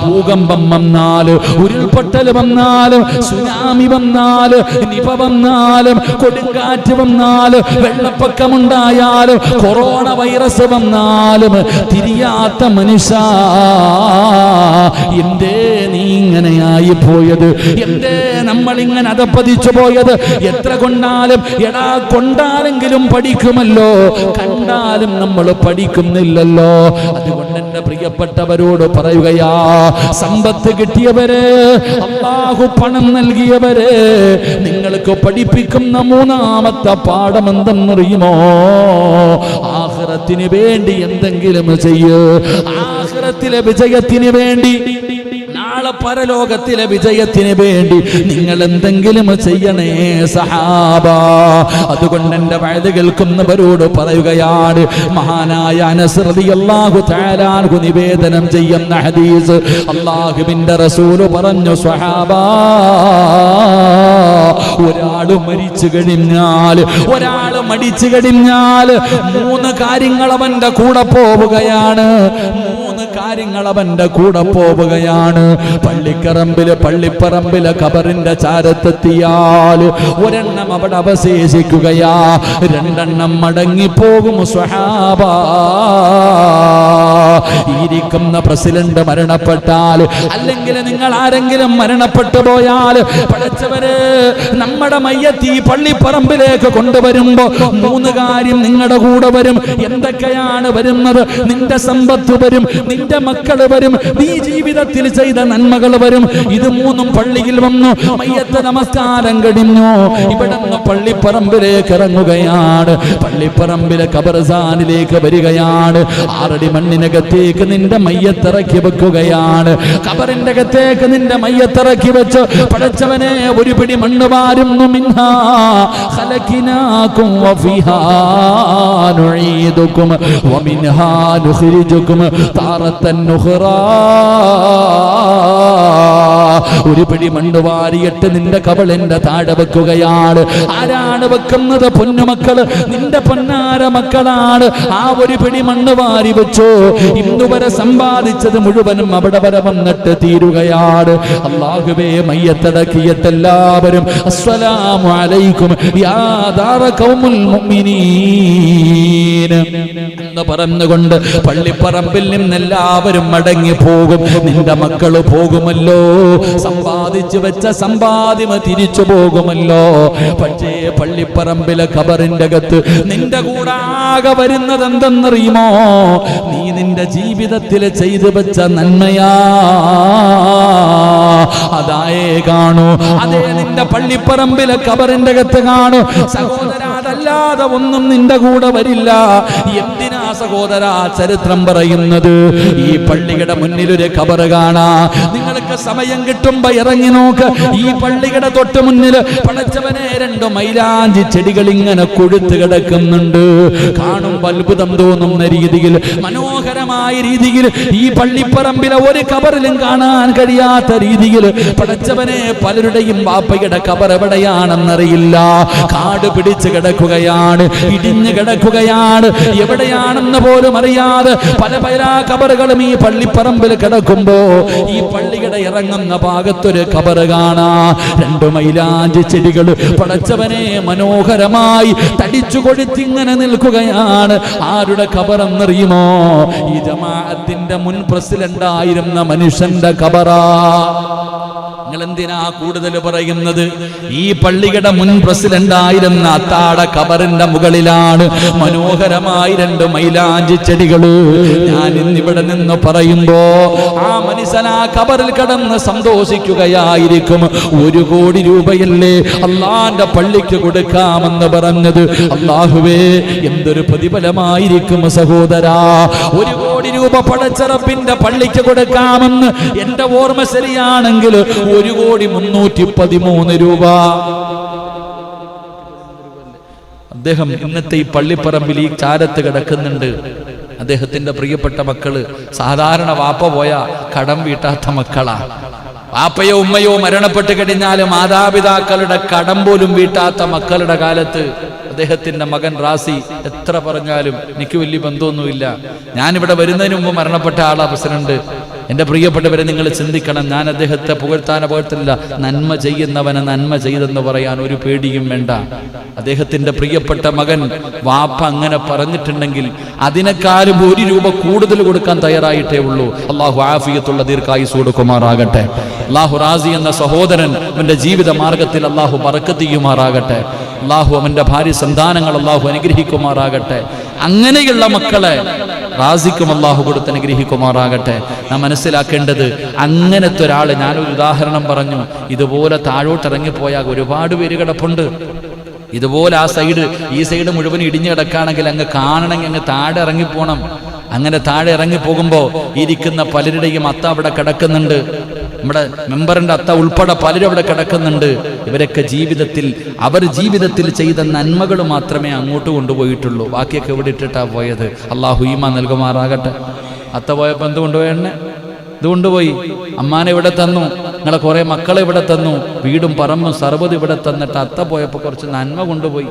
ഭൂകമ്പം വന്നാലും, ഉരുൾപൊട്ടൽ വന്നാലും, സുനാമി വന്നാലും, നിപ വന്നാലും, കൊടുങ്കാറ്റ് വന്നാലും, വെള്ളപ്പൊക്കമുണ്ടായാലും, കൊറോണ വൈറസ് വന്നാലും തിരിയാത്ത മനുഷ്യ, എന്തേ നീ ഇങ്ങനെയായി പോയത്? എന്തേ നമ്മൾ ഇങ്ങനെ അതപ്പതിച്ചു പോയത്? എത്ര കൊണ്ടാലും, എടാ കൊണ്ടാലെങ്കിലും പഠിക്കുമല്ലോ, കണ്ടാലും നമ്മൾ പഠിക്കുന്നില്ലല്ലോ. അതുകൊണ്ട് എന്റെ പ്രിയപ്പെട്ടവരോട് പറയുകയാ, സമ്പത്ത് കിട്ടിയവരെ, അല്ലാഹു പണം നൽകിയവരെ, നിങ്ങൾക്ക് പഠിപ്പിക്കുന്ന 3ാമത്തെ പാഠം എന്തെന്നറിയുമോ? ആഖിറത്തിന് വേണ്ടി എന്തെങ്കിലും ചെയ്യ്. ആഖിറത്തിലെ വിജയത്തിന് വേണ്ടി, നാളെ പരലോകത്തിലെ വിജയത്തിന് വേണ്ടി നിങ്ങൾ എന്തെങ്കിലും ചെയ്യണേ സഹാബ. അതുകൊണ്ട് എന്റെ വയത് കേൾക്കുന്നവരോട് പറയുകയാണ്, മഹാനായ അനസ് റളിയല്ലാഹു തആല അൻഹു നിവേദനം ചെയ്യുന്ന ഹദീസ്, അല്ലാഹുവിന്റെ റസൂൽ പറഞ്ഞു, സ്വഹാബ, ഒരാൾ മരിച്ചു കഴിഞ്ഞാൽ, ഒരാൾ മരിച്ചു കഴിഞ്ഞാൽ 3 കാര്യങ്ങൾ അവന്റെ കൂടെ പോവുകയാണ്. 3 കാര്യങ്ങൾ അവന്റെ കൂടെ പോവുകയാണ്. പള്ളിപ്പറമ്പില് ഖബറിന്റെ ചാരത്തെത്തിയാൽ ഒരെണ്ണം അവിടെ അവശേഷിക്കുകയാ, 2 മടങ്ങിപ്പോകും സ്വഹാബ. ഇരിക്കുന്ന പ്രസിഡന്റ് മരണപ്പെട്ടാൽ, അല്ലെങ്കിൽ നിങ്ങൾ ആരെങ്കിലും മരണപ്പെട്ടു പോയാൽ, പടച്ചവരെ, നമ്മുടെ മയ്യത്ത് ഈ പള്ളിപ്പറമ്പിലേക്ക് കൊണ്ടുവരുമ്പോ 3 കാര്യം നിങ്ങളുടെ കൂടെ വരും. എന്തൊക്കെയാണ് വരുന്നത്? നിന്റെ സമ്പത്ത് വരും, നിന്റെ മക്കൾ വരും, നീ ജീവിതത്തിൽ ചെയ്ത നന്മകൾ വരും. ഇത് മൂന്നും പള്ളിയിൽ വന്നു. മയ്യത്ത് നമസ്കാരം കഴിഞ്ഞു. ഇവിടെ നിന്ന് പള്ളിപ്പറമ്പിലേക്ക് ഇറങ്ങുകയാണ്. പള്ളിപ്പറമ്പിലെ ഖബർസ്ഥാനിലേക്ക് വരികയാണ്. 6 അടി മണ്ണിനകത്തേക്ക് നിന്റെ മയ്യത്തിറക്കി വെക്കുകയാണ്. ഖബറിന്റെ അകത്തേക്ക് നിന്റെ മയ്യത്തിറക്കി വെച്ച് പടച്ചവനെ ഒരു പിടി മണ്ണ് വാരുന്നു. മിൻഹാ ഖലഖനാകും വഫീഹാ നുഈദുകും വമിൻഹാ നുഖ്രിജുകും താറത്തൻ നുഖ്റാ. ഒരു പിടി മണ്ണ് വാരിയിട്ട് നിന്റെ കബളിന്റെ താഴെ വെക്കുകയാണ്. ആരാണ് വെക്കുന്നത്? പൊന്നുമക്കള്, നിന്റെ പൊന്നാര മക്കളാണ്. ആ ഒരു പിടി മണ്ണ് വാരി വെച്ചോ. ഇന്നുവരെ സമ്പാദിച്ചത് മുഴുവനും അവിടെ വരെ വന്നിട്ട് തീരുകയാണ്. അല്ലാഹുവേ, മയ്യത്തടക്കിയത്തെല്ലാവരും അസ്സലാമു അലൈക്കും യാ ദാറ ഖൗമുൽ മുഅ്മിനീൻ എന്ന് പറഞ്ഞുകൊണ്ട് പള്ളിപ്പറമ്പിൽ നിന്നെല്ലാവരും മടങ്ങി പോകും. നിന്റെ മക്കള് പോകുമല്ലോ, സമ്പാദിച്ചു വെച്ച സമ്പാദ്യം തിരിച്ചു പോകുമല്ലോ. പക്ഷേ പള്ളിപ്പറമ്പിലെ ഖബറിന്റെ അകത്ത് നിന്റെ കൂടെ ആകെ വരുന്നത് എന്തെന്നറിയുമോ? നീ നിന്റെ ജീവിതത്തിൽ ചെയ്തു വെച്ച നന്മയാ. അതായേ കാണൂ, അതേ നിന്റെ പള്ളിപ്പറമ്പിലെ ഖബറിന്റെ അകത്ത് കാണൂ. സഹോദര, അതല്ലാതെ ഒന്നും നിന്റെ കൂടെ വരില്ല. എന്തിനാ സഹോദര ചരിത്രം പറയുന്നത്? ഈ പള്ളിയുടെ മുന്നിൽ ഒരു ഖബർ കാണാ. നിങ്ങൾക്ക് സമയം കിട്ടുമ്പോ ഇറങ്ങി നോക്ക്. ഈ പള്ളിയുടെ തൊട്ട് മുന്നിൽ പടച്ചവനെ 2 മൈലാഞ്ചി ചെടികൾ ഇങ്ങനെ കൊഴുത്ത് കിടക്കുന്നുണ്ട്. കാണുമ്പോൾ അത്ഭുതം തോന്നുന്ന രീതിയിൽ, മനോഹരമായ രീതിയിൽ, ഈ പള്ളിപ്പറമ്പിലെ ഒരു ഖബറിലും കാണാൻ കഴിയാത്ത രീതിയിൽ പടച്ചവനെ പലരുടെയും വാപ്പയുടെ ഖബർ എവിടെയാണെന്നറിയില്ല. കാട് പിടിച്ച് കിടക്കുകയാണ്, ഇടിഞ്ഞു കിടക്കുകയാണ്. എവിടെയാണെന്ന് പോലും അറിയാതെ പല പല ഖബറുകളും ഈ പള്ളിപ്പറമ്പിൽ കിടക്കുമ്പോ ഈ പള്ളിയുടെ ഇറങ്ങുന്ന ഭാഗത്തൊരു ഖബർ കാണാ. 2 മൈലാഞ്ചി ചെടികൾ പടച്ചവനെ മനോഹരമായി തടിച്ചു കൊഴുത്തിങ്ങനെ നിൽക്കുകയാണ്. ആരുടെ ഖബറെന്നറിയുമോ? ഈ ജമാഅത്തിന്റെ മുൻ പ്രസിഡന്റായിരുന്ന മനുഷ്യന്റെ ഖബറാ. നിങ്ങൾ എന്തിനാ കൂടുതൽ പറയുന്നത്? ഈ പള്ളിയുടെ മുൻ പ്രസിഡന്റ് ആയിരുന്ന അത്താട ഖബറിന്റെ മുകളിലാണ് മനോഹരമായി 2 മൈലാഞ്ചി ചെടികള്. ഞാൻ ഇന്നിവിടെ നിന്ന് പറയുമ്പോ ആ മനുഷ്യൻ ആ ഖബറിൽ കിടന്ന് സന്തോഷിക്കുകയായിരിക്കും. 1 കോടി രൂപയല്ലേ അള്ളാന്റെ പള്ളിക്ക് കൊടുക്കാമെന്ന് പറഞ്ഞത്. അല്ലാഹുവേ, എന്തൊരു പ്രതിഫലമായിരിക്കും സഹോദരാ. 1 കോടി രൂപ പടച്ചറപ്പിന്റെ പള്ളിക്ക് കൊടുക്കാമെന്ന് എന്റെ ഓർമ്മ ശരിയാണെങ്കിൽ 1,313,000 രൂപ. അദ്ദേഹം ഇന്നത്തെ ഈ പള്ളിപ്പറമ്പിൽ ഈ ചാരത്ത് കിടക്കുന്നുണ്ട്. അദ്ദേഹത്തിന്റെ പ്രിയപ്പെട്ട മക്കള് സാധാരണ വാപ്പ പോയ കടം വീട്ടാത്ത മക്കളാ. വാപ്പയോ ഉമ്മയോ മരണപ്പെട്ട് കഴിഞ്ഞാൽ മാതാപിതാക്കളുടെ കടം പോലും വീട്ടാത്ത മക്കളുടെ കാലത്ത് അദ്ദേഹത്തിന്റെ മകൻ റാസി എത്ര പറഞ്ഞാലും എനിക്ക് വലിയ ബന്ധമൊന്നുമില്ല. ഞാനിവിടെ വരുന്നതിന് മുമ്പ് മരണപ്പെട്ട ആളാ പ്രസിഡന്റ്. എൻ്റെ പ്രിയപ്പെട്ടവരെ, നിങ്ങൾ ചിന്തിക്കണം. ഞാൻ അദ്ദേഹത്തെ പുകഴ്ത്താനില്ല. നന്മ ചെയ്യുന്നവനെ നന്മ ചെയ്തെന്ന് പറയാൻ ഒരു പേടിയും വേണ്ട. അദ്ദേഹത്തിന്റെ പ്രിയപ്പെട്ട മകൻ വാപ്പ അങ്ങനെ പറഞ്ഞിട്ടുണ്ടെങ്കിൽ അതിനേക്കാളും 1 രൂപ കൂടുതൽ കൊടുക്കാൻ തയ്യാറായിട്ടേ ഉള്ളൂ. അള്ളാഹു ആഫിയത്തുള്ള ദീർഘായുസ് കൊടുക്കുമാറാകട്ടെ. അള്ളാഹു റാസി എന്ന സഹോദരൻ അവന്റെ ജീവിത മാർഗത്തിൽ അള്ളാഹു ബറക്കത്ത് ചെയ്യുമാറാകട്ടെ. അള്ളാഹു അവന്റെ ഭാര്യ സന്താനങ്ങൾ അള്ളാഹു അനുഗ്രഹിക്കുമാറാകട്ടെ. അങ്ങനെയുള്ള മക്കളെ റാസിക്കും അള്ളാഹു കൊടുത്ത് അനുഗ്രഹിക്കുമാറാകട്ടെ. നാം മനസ്സിലാക്കേണ്ടത്, അങ്ങനത്തെ ഒരാൾ, ഞാനൊരു ഉദാഹരണം പറഞ്ഞു, ഇതുപോലെ താഴോട്ടിറങ്ങിപ്പോയാൽ ഒരുപാട് പേര് കിടപ്പുണ്ട്. ഇതുപോലെ ആ സൈഡ് ഈ സൈഡ് മുഴുവൻ ഇടിഞ്ഞു കിടക്കുകയാണെങ്കിൽ അങ്ങ് കാണണമെങ്കിൽ അങ്ങ് താഴെ ഇറങ്ങിപ്പോണം. അങ്ങനെ താഴെ ഇറങ്ങിപ്പോകുമ്പോൾ ഇരിക്കുന്ന പലരുടെയും അത്ത അവിടെ കിടക്കുന്നുണ്ട്. നമ്മുടെ മെമ്പറിന്റെ അത്ത ഉൾപ്പെടെ പലരും അവിടെ കിടക്കുന്നുണ്ട്. ഇവരൊക്കെ അവർ ജീവിതത്തിൽ ചെയ്ത നന്മകൾ മാത്രമേ അങ്ങോട്ട് കൊണ്ടുപോയിട്ടുള്ളൂ. ബാക്കിയൊക്കെ ഇവിടെ ഇട്ടിട്ടാ പോയത്. അള്ളാഹു ഈമാൻ നൽകുമാറാകട്ടെ. അത്ത പോയപ്പോൾ എന്ത് കൊണ്ടുപോയെന്നെ? ഇത് കൊണ്ടുപോയി. അമ്മാനെ ഇവിടെ തന്നു, നിങ്ങളെ കുറെ മക്കളെ ഇവിടെ തന്നു, വീടും പറമ്പും സർവ്വത് ഇവിടെ തന്നിട്ട് അത്ത പോയപ്പോൾ കുറച്ച് നന്മ കൊണ്ടുപോയി.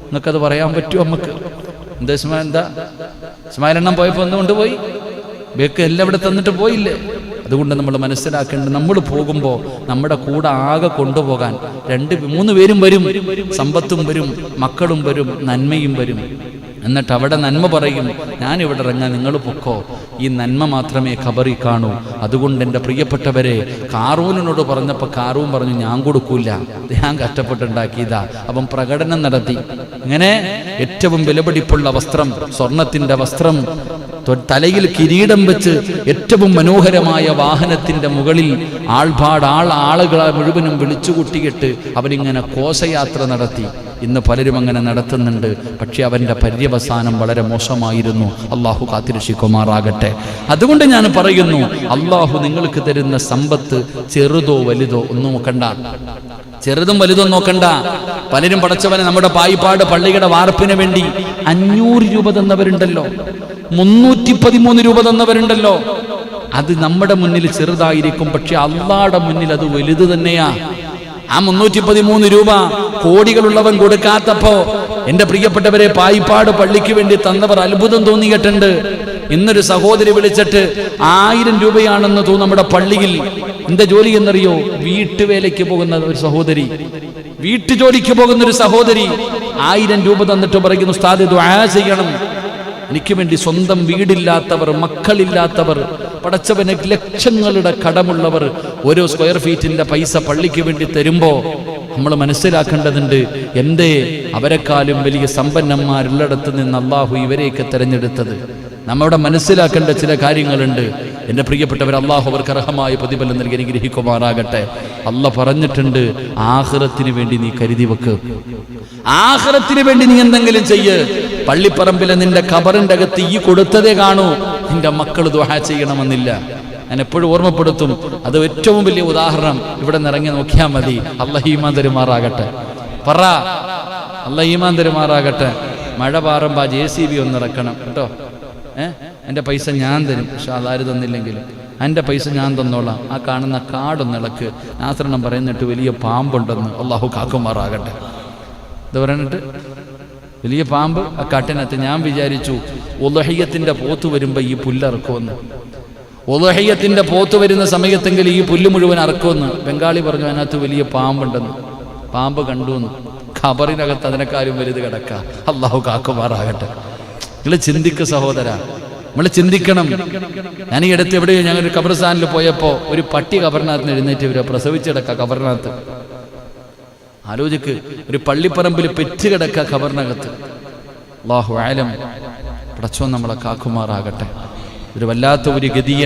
നിങ്ങൾക്കത് പറയാൻ പറ്റുമോ? നമുക്ക് എന്താ ഇസ്മായിലെണ്ണം പോയപ്പോൾ ഒന്ന് കൊണ്ടുപോയി, ബേക്ക് എല്ലാം ഇവിടെ തന്നിട്ട് പോയില്ലേ? അതുകൊണ്ട് നമ്മൾ മനസ്സിലാക്കേണ്ടത്, നമ്മൾ പോകുമ്പോൾ നമ്മുടെ കൂടെ ആകെ കൊണ്ടുപോകാൻ 2-3 പേരും വരും. സമ്പത്തും വരും, മക്കളും വരും, നന്മയും വരും. എന്നിട്ട് അവിടെ നന്മ പറയും, ഞാനിവിടെ ഇറങ്ങാൻ, നിങ്ങൾ പൊക്കോ. ഈ നന്മ മാത്രമേ ഖബറി കാണൂ. അതുകൊണ്ട് എൻ്റെ പ്രിയപ്പെട്ടവരെ, കാറൂനിനോട് പറഞ്ഞപ്പോൾ കാറൂൻ പറഞ്ഞു, ഞാൻ കൊടുക്കൂല, ഞാൻ കഷ്ടപ്പെട്ടുണ്ടാക്കിയതാ. അവൻ പ്രകടനം നടത്തി. ഇങ്ങനെ ഏറ്റവും വിലപിടിപ്പുള്ള വസ്ത്രം, സ്വർണത്തിൻ്റെ വസ്ത്രം തലയിൽ കിരീടം വെച്ച് ഏറ്റവും മനോഹരമായ വാഹനത്തിന്റെ മുകളിൽ ആളുകളെ മുഴുവനും വിളിച്ചുകൂട്ടിയിട്ട് അവരിങ്ങനെ ഘോഷയാത്ര നടത്തി. ഇന്ന് പലരും അങ്ങനെ നടത്തുന്നുണ്ട്. പക്ഷെ അവന്റെ പര്യവസാനം വളരെ മോശമായിരുന്നു. അള്ളാഹു കാത്തിരക്ഷിക്കുമാറാകട്ടെ. അതുകൊണ്ട് ഞാൻ പറയുന്നു, അള്ളാഹു നിങ്ങൾക്ക് തരുന്ന സമ്പത്ത് ചെറുതോ വലുതോ ഒന്നും നോക്കണ്ട, ചെറുതും വലുതും നോക്കണ്ട. പലരും പടച്ചവനെ നമ്മുടെ പായിപ്പാട് പള്ളിയുടെ വാർപ്പിന് വേണ്ടി 500 രൂപ തന്നവരുണ്ടല്ലോ, 313 രൂപ തന്നവരുണ്ടല്ലോ. അത് നമ്മുടെ മുന്നിൽ ചെറുതായിരിക്കും, പക്ഷെ അള്ളാഹുടെ മുന്നിൽ അത് വലുത് തന്നെയാ. ആ 313 രൂപ കോടികളുള്ളവൻ കൊടുക്കാത്തപ്പോ എന്റെ പ്രിയപ്പെട്ടവരെ പായിപ്പാട് പള്ളിക്ക് വേണ്ടി തന്നവർ അത്ഭുതം തോന്നിയിട്ടുണ്ട്. ഇന്നൊരു സഹോദരി വിളിച്ചിട്ട് 1000 രൂപയാണെന്ന് തോന്നുന്നു നമ്മുടെ പള്ളിയിൽ. എന്താ ജോലി എന്നറിയോ? വീട്ടുവേലയ്ക്ക് പോകുന്ന ഒരു സഹോദരി, വീട്ടുജോലിക്ക് പോകുന്ന ഒരു സഹോദരി 1000 രൂപ തന്നിട്ട് പറയുന്നു, ഉസ്താദ് ദുആ ചെയ്യണം, എനിക്ക് വേണ്ടി. സ്വന്തം വീടില്ലാത്തവർ, മക്കളില്ലാത്തവർ, പടച്ചവന് ലക്ഷങ്ങളുടെ കടമുള്ളവർ ഓരോ സ്ക്വയർ ഫീറ്റിന്റെ പൈസ പള്ളിക്ക് വേണ്ടി തരുമ്പോ നമ്മൾ മനസ്സിലാക്കേണ്ടതുണ്ട്, എന്തേ അവരെക്കാളും വലിയ സമ്പന്നന്മാരുള്ളിടത്ത് നിന്ന് അള്ളാഹു ഇവരെയൊക്കെ തെരഞ്ഞെടുത്തത്. നമ്മുടെ മനസ്സിലാക്കേണ്ട ചില കാര്യങ്ങളുണ്ട്. എൻ്റെ പ്രിയപ്പെട്ടവർ, അള്ളാഹു അവർക്ക് അർഹമായ പ്രതിഫലം നൽകി അനുഗ്രഹിക്കുമാറാകട്ടെ. അള്ളാഹ് പറഞ്ഞിട്ടുണ്ട്, ആഖിറത്തിന് വേണ്ടി നീ കരുതി വെക്ക്, ആഖിറത്തിന് വേണ്ടി നീ എന്തെങ്കിലും ചെയ്യ്. പള്ളിപ്പറമ്പിലെ നിന്റെ ഖബറിന്റെ അകത്ത് ഈ കൊടുത്തതേ കാണൂ, നിന്റെ മക്കൾ ദുആ ചെയ്യണമെന്നില്ല. ഞാൻ എപ്പോഴും ഓർമ്മപ്പെടുത്തും, അത് ഏറ്റവും വലിയ ഉദാഹരണം. ഇവിടെ നിറങ്ങി നോക്കിയാൽ മതി. അല്ലാഹ് ഈമാൻ തരുമാറാകട്ടെ. പറ, അല്ലാഹ് ഈമാൻ തരുമാറാകട്ടെ. മഴ പാറുമ്പോ JCB ഒന്ന് ഇറക്കണം കേട്ടോ. എൻ്റെ പൈസ ഞാൻ തരും, പക്ഷെ അതാര് തന്നില്ലെങ്കിലും എൻ്റെ പൈസ ഞാൻ തന്നോളാം. ആ കാണുന്ന കാടൊന്ന് ഇളക്ക്. നാസറെണ്ണം പറയുന്നിട്ട് വലിയ പാമ്പുണ്ടെന്ന്, അള്ളാഹു കാക്കുമാറാകട്ടെ. എന്താ പറഞ്ഞിട്ട് വലിയ പാമ്പ് ആ കാട്ടിനകത്ത്. ഞാൻ വിചാരിച്ചു ഉളുഹിയ്യത്തിന്റെ പോത്ത് വരുമ്പോ ഈ പുല്ലിറക്കുമെന്ന്. ഉളുഹിയ്യത്തിന്റെ പോത്ത് വരുന്ന സമയത്തെങ്കിലും ഈ പുല്ല് മുഴുവൻ ഇറക്കുമെന്ന്. ബംഗാളി പറഞ്ഞു അതിനകത്ത് വലിയ പാമ്പുണ്ടെന്ന്. പാമ്പ് കണ്ടുവെന്ന്. ഖബറിനകത്ത് അതിനെക്കാരും വലുത് കിടക്ക. അള്ളാഹു കാക്കുമാറാകട്ടെ. നിങ്ങൾ ചിന്തിക്ക് സഹോദര, നമ്മൾ ചിന്തിക്കണം. ഞാൻ ഈ അടുത്ത് എവിടെയോ ഞങ്ങളൊരു ഖബർസ്ഥാനിൽ പോയപ്പോ ഒരു പട്ടി ഖബറിനകത്ത് എഴുന്നേറ്റ് വരിക, പ്രസവിച്ചെടുക്ക ഖബറിനകത്ത്. ആലോചിക്ക്, ഒരു പള്ളിപ്പറമ്പിൽ പെറ്റുകിടക്ക ഖബറിനകത്ത്. അല്ലാഹു അഅലം. പടച്ചോൻ നമ്മളെ കാക്കുമാറാകട്ടെ. ഒരു വല്ലാത്ത ഒരു ഗതിയ.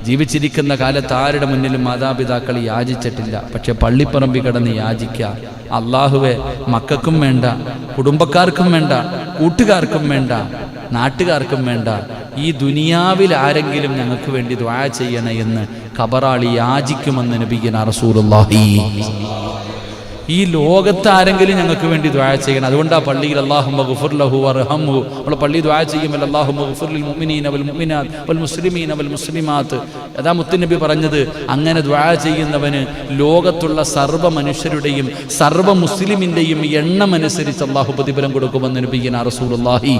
ജീവിച്ചിരിക്കുന്ന കാലത്ത് ആരുടെ മുന്നിലും മാതാപിതാക്കൾ യാചിച്ചിട്ടില്ല. പക്ഷെ പള്ളിപ്പറമ്പിൽ കിടന്ന് യാചിക്കുക. അള്ളാഹുവെ, മക്കൾക്കും വേണ്ട, കുടുംബക്കാർക്കും വേണ്ട, കൂട്ടുകാർക്കും വേണ്ട, നാട്ടുകാർക്കും വേണ്ട, ഈ ദുനിയാവിൽ ആരെങ്കിലും ഞങ്ങൾക്ക് വേണ്ടി ദുആ ചെയ്യണേ എന്ന് ഖബറാളി യാചിക്കുമെന്ന് നബിയുനാ റസൂലുള്ളാഹി. ഈ ലോകത്ത് ആരെങ്കിലും ഞങ്ങൾക്ക് വേണ്ടി ദുആ ചെയ്യണം. അതുകൊണ്ട് ആ പള്ളിയിൽ അല്ലാഹുമ്മ ഗുഫിർ ലഹു വർഹംഹു, നമ്മൾ പള്ളി ദുആ ചെയ്യുമ്പോൾ അല്ലാഹുമ്മ ഗുഫിർ ലിൽ മുഅ്മിനീന വൽ മുഅ്മിനാത്ത് വൽ മുസ്ലിമീന വൽ മുസ്ലിമാത്ത്. അതാ മുത്തുനബി പറഞ്ഞത്, അങ്ങനെ ദുആ ചെയ്യുന്നവന് ലോകത്തുള്ള സർവ്വ മനുഷ്യരുടെയും സർവ്വ മുസ്ലിമിന്റെയും എണ്ണമനുസരിച്ച് അല്ലാഹു പ്രതിഫലം കൊടുക്കുമെന്ന് നബിയുനാ റസൂലുള്ളാഹി.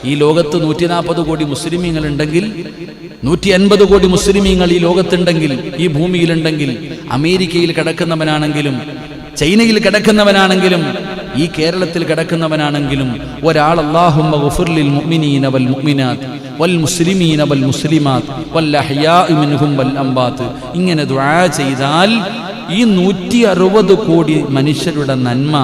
ഈ ലോകത്ത് 140 കോടി മുസ്ലിമീങ്ങളുണ്ടെങ്കിൽ, 150 കോടി മുസ്ലിമീങ്ങൾ ഈ ലോകത്തുണ്ടെങ്കിൽ, ഈ ഭൂമിയിലുണ്ടെങ്കിൽ, അമേരിക്കയിൽ കിടക്കുന്നവനാണെങ്കിലും ചൈനയിൽ കിടക്കുന്നവനാണെങ്കിലും ഈ കേരളത്തിൽ കിടക്കുന്നവനാണെങ്കിലും ഒരാൾ അല്ലാഹുമ്മ ഗുഫിർ ലിൽ മുഅ്മിനീന വൽ മുഅ്മിനാത്ത് വൽ മുസ്ലിമീന വൽ മുസ്ലിമാത്ത് വൽ അഹ്യാഇ മിൻഹും വൽ അംവാത്ത് ഇങ്ങനെ ദുആ ചെയ്താൽ ഈ 160 കോടി മനുഷ്യരുടെ നന്മ